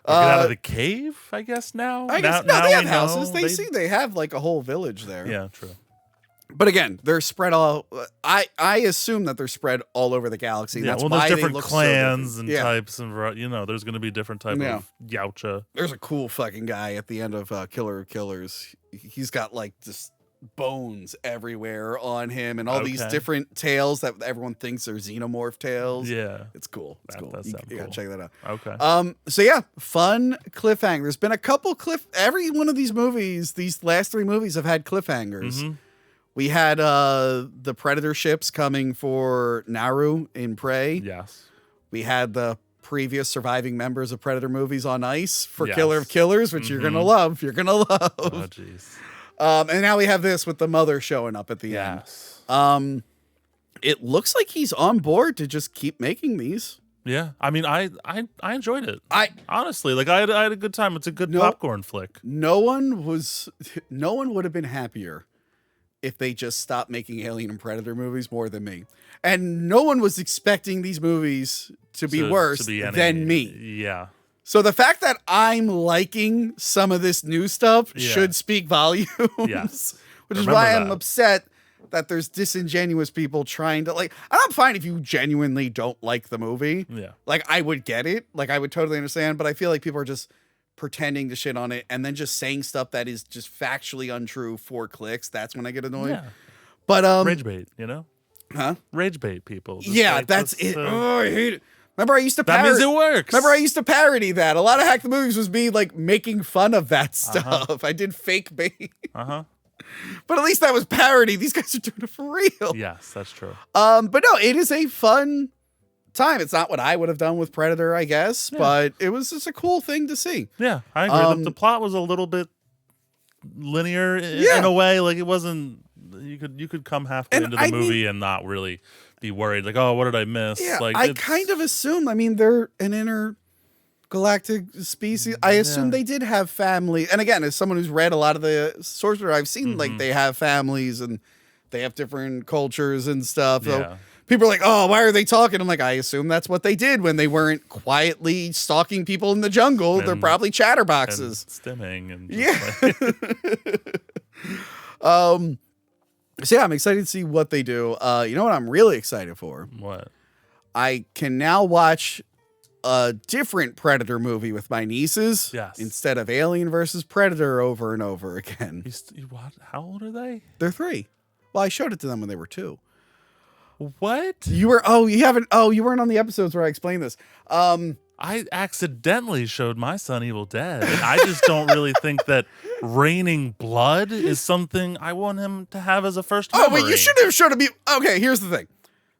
Okay. Get out of the cave, I guess now? I guess, no, they have houses. They have a whole village there. Yeah, true. But again, they're spread all... I assume that they're spread all over the galaxy. Yeah, that's well, why there's different clans and types. And there's going to be different type of Yautja. There's a cool fucking guy at the end of Killer of Killers. He's got just bones everywhere on him and all these different tails that everyone thinks are xenomorph tails. Yeah. It's cool. It's cool. You gotta check that out. Okay. So yeah, fun cliffhanger. There's been a couple every one of these movies, these last 3 movies have had cliffhangers. Mm-hmm. We had the Predator ships coming for Nauru in Prey. Yes. We had the previous surviving members of Predator movies on ice for Killer of Killers, which you're gonna love. You're gonna love. Oh, jeez. And now we have this with the mother showing up at the end. It looks like he's on board to just keep making these. Yeah, I mean, I enjoyed it. Honestly, I had a good time. It's a good popcorn flick. No one would have been happier if they just stopped making Alien and Predator movies more than me. And no one was expecting these movies to be worse than me. Yeah. So the fact that I'm liking some of this new stuff should speak volumes. Yes. Which is why I'm upset that there's disingenuous people trying to I'm fine if you genuinely don't like the movie. Yeah. I would get it. I would totally understand, but I feel like people are just pretending to shit on it and then just saying stuff that is just factually untrue for clicks, that's when I get annoyed. Yeah. But rage bait, you know? Huh? Rage bait people. Just that's it. Oh, I hate it. Remember, I used to That means it works. Remember, I used to parody that. A lot of Hack the Movies was me like making fun of that stuff. I did fake bait. But at least that was parody. These guys are doing it for real. Yes, that's true. But no, it is a fun time. It's not what I would have done with Predator, I guess, but it was just a cool thing to see. Yeah, I agree. The plot was a little bit linear in a way. Like it wasn't. You could come halfway into the movie and not really be worried. Like, oh, what did I miss? Yeah, like I kind of assume. I mean, they're an intergalactic species. I assume they did have family. And again, as someone who's read a lot of the source material, I've seen like they have families and they have different cultures and stuff. So people are like, oh, why are they talking? I'm like, I assume that's what they did when they weren't quietly stalking people in the jungle. They're probably chatterboxes. And stimming. And so yeah, I'm excited to see what they do. You know what I'm really excited for? What? I can now watch a different Predator movie with my nieces instead of Alien versus Predator over and over again. What? How old are they? They're 3. Well, I showed it to them when they were 2. What? You weren't on the episodes where I explained this. I accidentally showed my son Evil Dead. And I just don't really think that raining blood is something I want him to have as a first memory. Oh, but you should have showed him. Okay, here's the thing.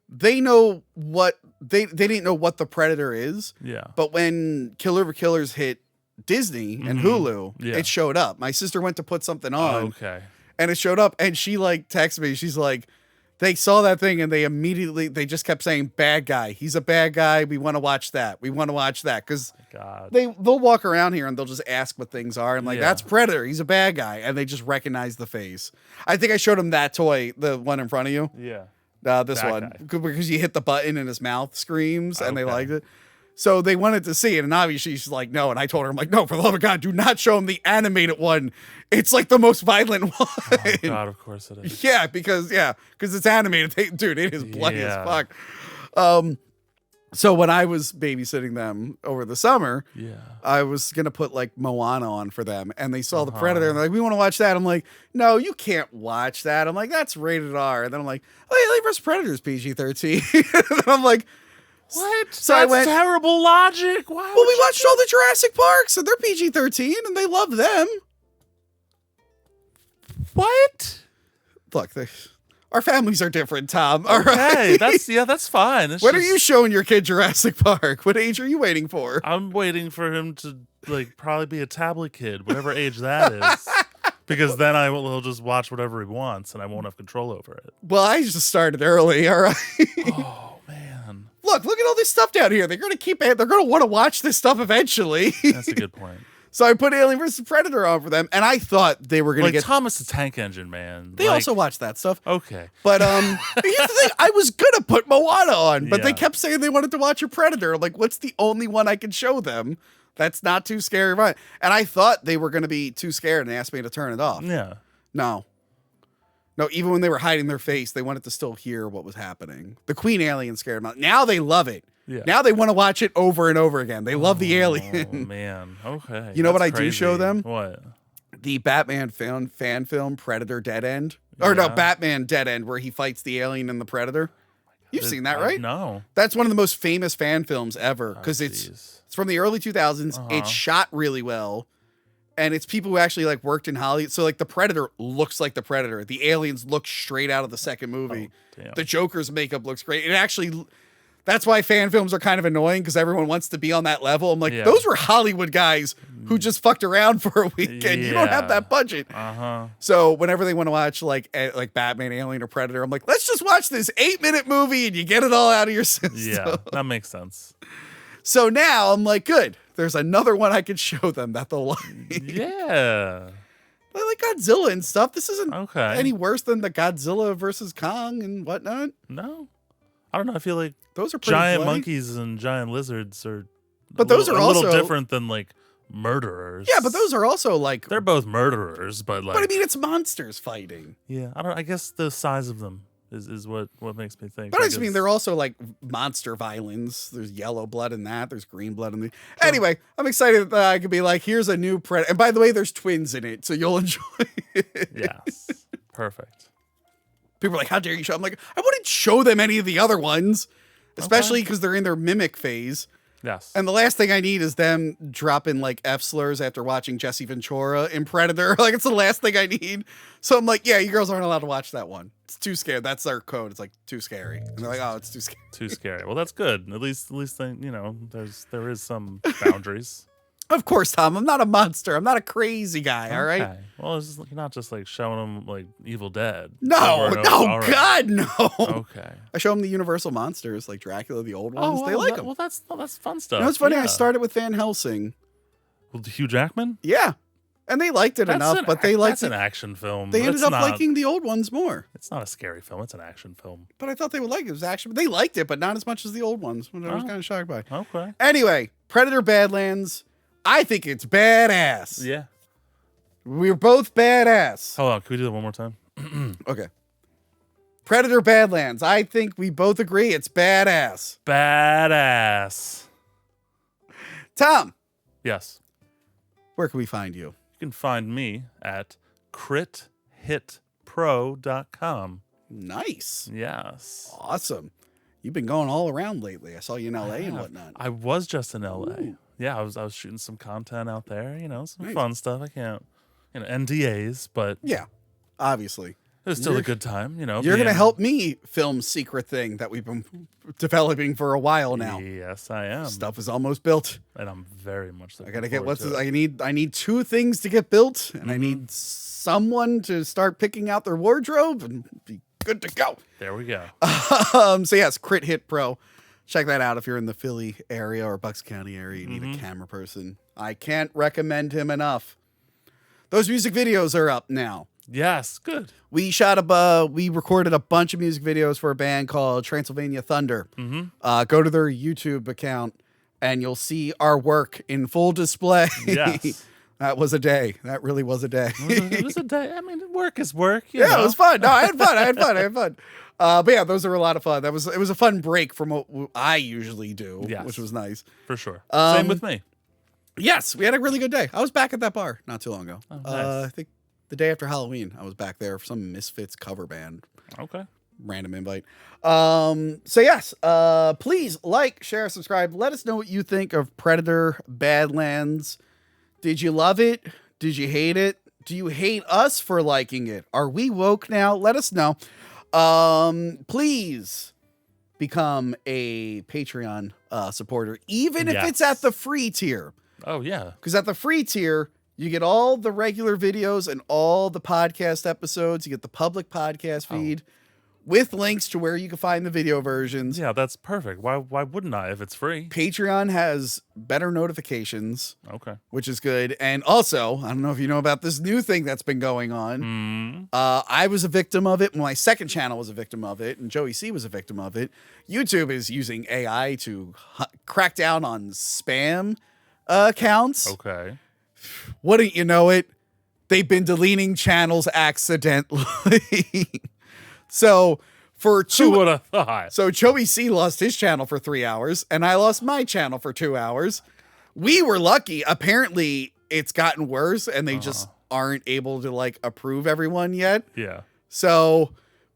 They know what they didn't know what the Predator is. Yeah. But when Killer of Killers hit Disney and Hulu, it showed up. My sister went to put something on. Okay. And it showed up, and she like texted me. She's like, they saw that thing and they just kept saying, bad guy. He's a bad guy. We want to watch that. We want to watch that. Because they'll walk around here and they'll just ask what things are. And like, that's Predator. He's a bad guy. And they just recognize the face. I think I showed them that toy, the one in front of you. Yeah. This that one. Because you hit the button and his mouth screams and they liked it. So they wanted to see it, and obviously she's like, no. And I told her, I'm like, no, for the love of God, do not show him the animated one. It's like the most violent one. Oh, God, of course it is. Yeah, because it's animated. Dude, it is bloody as fuck. So when I was babysitting them over the summer, I was going to put like Moana on for them, and they saw the Predator, and they're like, we want to watch that. I'm like, no, you can't watch that. I'm like, that's rated R. And then I'm like, oh, Alien vs. Predator is PG-13. And I'm like, what? So that's terrible logic. Why we watched all the Jurassic Parks, and they're PG-13, and they love them. What? Look, our families are different, Tom. All right, that's fine. When are you showing your kid Jurassic Park? What age are you waiting for? I'm waiting for him to like probably be a tablet kid, whatever age that is. Because then he'll just watch whatever he wants, and I won't have control over it. Well, I just started early. All right. Oh man. Look at all this stuff down here. They're going to want to watch this stuff eventually. That's a good point. So I put Alien vs. Predator on for them, and I thought they were going to get Thomas the Tank Engine, man. They also watch that stuff. Okay. But here's the thing. I was going to put Moana on, but they kept saying they wanted to watch a Predator. I'm like, what's the only one I can show them that's not too scary? And I thought they were going to be too scared and asked me to turn it off. Yeah. No, even when they were hiding their face, they wanted to still hear what was happening. The Queen Alien scared them out. Now they love it. Yeah. Now they want to watch it over and over again. They love the Alien. Oh, man. Okay. You know what I do show them? What? The Batman fan film, Predator Dead End. Or no, Batman Dead End, where he fights the alien and the Predator. You've seen that, right? No. That's one of the most famous fan films ever because it's from the early 2000s. It's shot really well. And it's people who actually like worked in Hollywood. So like the Predator looks like the Predator. The aliens look straight out of the second movie. The Joker's makeup looks great. It actually... That's why fan films are kind of annoying because everyone wants to be on that level. I'm like, those were Hollywood guys who just fucked around for a weekend. You don't have that budget. So whenever they want to watch like Batman, Alien, or Predator, I'm like, let's just watch this 8-minute movie and you get it all out of your system. Yeah, that makes sense. So now I'm like, good. There's another one I can show them that they'll like. Yeah. I like Godzilla and stuff. This isn't any worse than the Godzilla versus Kong and whatnot. No. I don't know. I feel like those are pretty giant bloody. monkeys and giant lizards are, those are a also little different than like murderers. Yeah, but those are also like they're both murderers, but like. But I mean, it's monsters fighting. Yeah, I guess the size of them is what makes me think. But I just mean they're also like monster violins. There's yellow blood in that. There's green blood in the. Sure. Anyway, I'm excited that I could be like, here's a new Predator. And by the way, there's twins in it, so you'll enjoy it. Yes, perfect. People are like, how dare you show? I'm like, I wouldn't show them any of the other ones, especially because they're in their mimic phase. Yes. And the last thing I need is them dropping like F slurs after watching Jesse Ventura in Predator. Like, it's the last thing I need. So I'm like, yeah, you girls aren't allowed to watch that one. It's too scary. That's their code. It's like too scary. And they're like, oh, it's too scary. Too scary. Well, that's good. At least they, there is some boundaries. Of course, Tom. I'm not a monster. I'm not a crazy guy. Okay. All right. Well, it's just, you're not just like showing them like Evil Dead. No, God, no. Okay. I show them the Universal monsters like Dracula, the old ones. They like them. Well, that's fun stuff. You know, it's funny. Yeah. I started with Van Helsing. With Hugh Jackman. Yeah, and they liked it enough, but they liked an action film. They ended up liking the old ones more. It's not a scary film. It's an action film. But I thought they would like it. It was action. But they liked it, but not as much as the old ones, which I was kind of shocked by. Okay. Anyway, Predator Badlands. I think it's badass. Yeah. We're both badass. Hold on. Can we do that one more time? Okay. Predator Badlands. I think we both agree it's badass. Badass. Tom. Yes. Where can we find you? You can find me at crithitpro.com. Nice. Yes. Awesome. You've been going all around lately. I saw you in LA and whatnot. I was just in LA. Ooh. Yeah, I was shooting some content out there, some fun stuff. I can't, NDAs, but yeah, obviously. It was still a good time, You're going to help me film Secret Thing that we've been developing for a while now. Yes, I am. Stuff is almost built. And I'm very much looking I got to get I need 2 things to get built, and I need someone to start picking out their wardrobe and be good to go. There we go. So yes, Crit Hit Pro. Check that out if you're in the Philly area or Bucks County area. You need a camera person. I can't recommend him enough. Those music videos are up now. Yes, good. We recorded a bunch of music videos for a band called Transylvania Thunder. Go to their YouTube account and you'll see our work in full display. Yes. That was a day. That really was a day. It was a day. I mean, work is work. It was fun. No, I had fun. But yeah, those are a lot of fun. It was a fun break from what I usually do, which was nice. For sure. Same with me. Yes, we had a really good day. I was back at that bar not too long ago. Oh, nice. I think the day after Halloween, I was back there for some Misfits cover band. Okay. Random invite. So yes, please like, share, subscribe. Let us know what you think of Predator Badlands. Did you love it? Did you hate it? Do you hate us for liking it? Are we woke now? Let us know. Please become a Patreon supporter, even if it's at the free tier. Oh, yeah. Because at the free tier, you get all the regular videos and all the podcast episodes. You get the public podcast feed with links to where you can find the video versions. Yeah, that's perfect. Why wouldn't I if it's free? Patreon has better notifications. Okay. Which is good. And also, I don't know if you know about this new thing that's been going on. I was a victim of it. My second channel was a victim of it. And Joey C was a victim of it. YouTube is using AI to crack down on spam accounts. Okay. Wouldn't you know it? They've been deleting channels accidentally. So who would have thought? So Joey C lost his channel for 3 hours, and I lost my channel for 2 hours. We were lucky. Apparently, it's gotten worse, and they just aren't able to approve everyone yet. Yeah. So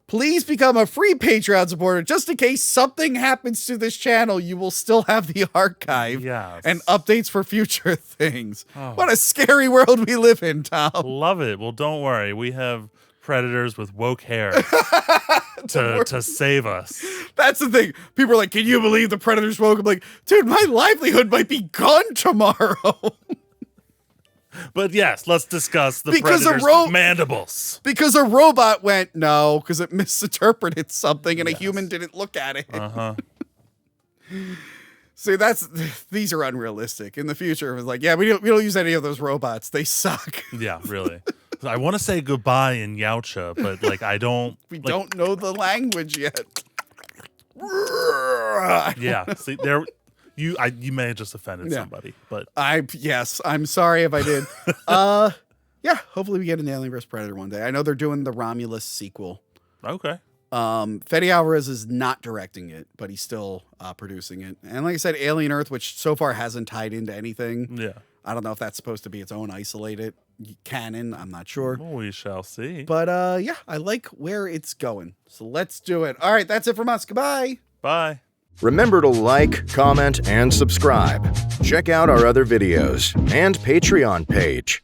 please become a free Patreon supporter, just in case something happens to this channel. You will still have the archive and updates for future things. What a scary world we live in, Tom. Love it. Well, don't worry. We have predators with woke hair to save us. That's the thing. People are like, can you believe the predators woke? I'm like, dude, my livelihood might be gone tomorrow. But yes, let's discuss the predator's mandibles. Because a robot went no, because it misinterpreted something and a human didn't look at it. See, these are unrealistic. In the future, it was like, yeah, we don't use any of those robots. They suck. Yeah, really. I want to say goodbye in Yautja, but I don't. We don't know the language yet. Yeah, see there. You may have just offended somebody, but I'm sorry if I did. Yeah, hopefully we get an Alien vs Predator one day. I know they're doing the Romulus sequel. Okay. Fede Alvarez is not directing it, but he's still producing it. And like I said, Alien Earth, which so far hasn't tied into anything. Yeah. I don't know if that's supposed to be its own isolated canon. I'm not sure. We shall see. But yeah, I like where it's going. So let's do it. All right, that's it from us. Goodbye. Bye. Remember to like, comment, and subscribe. Check out our other videos and Patreon page.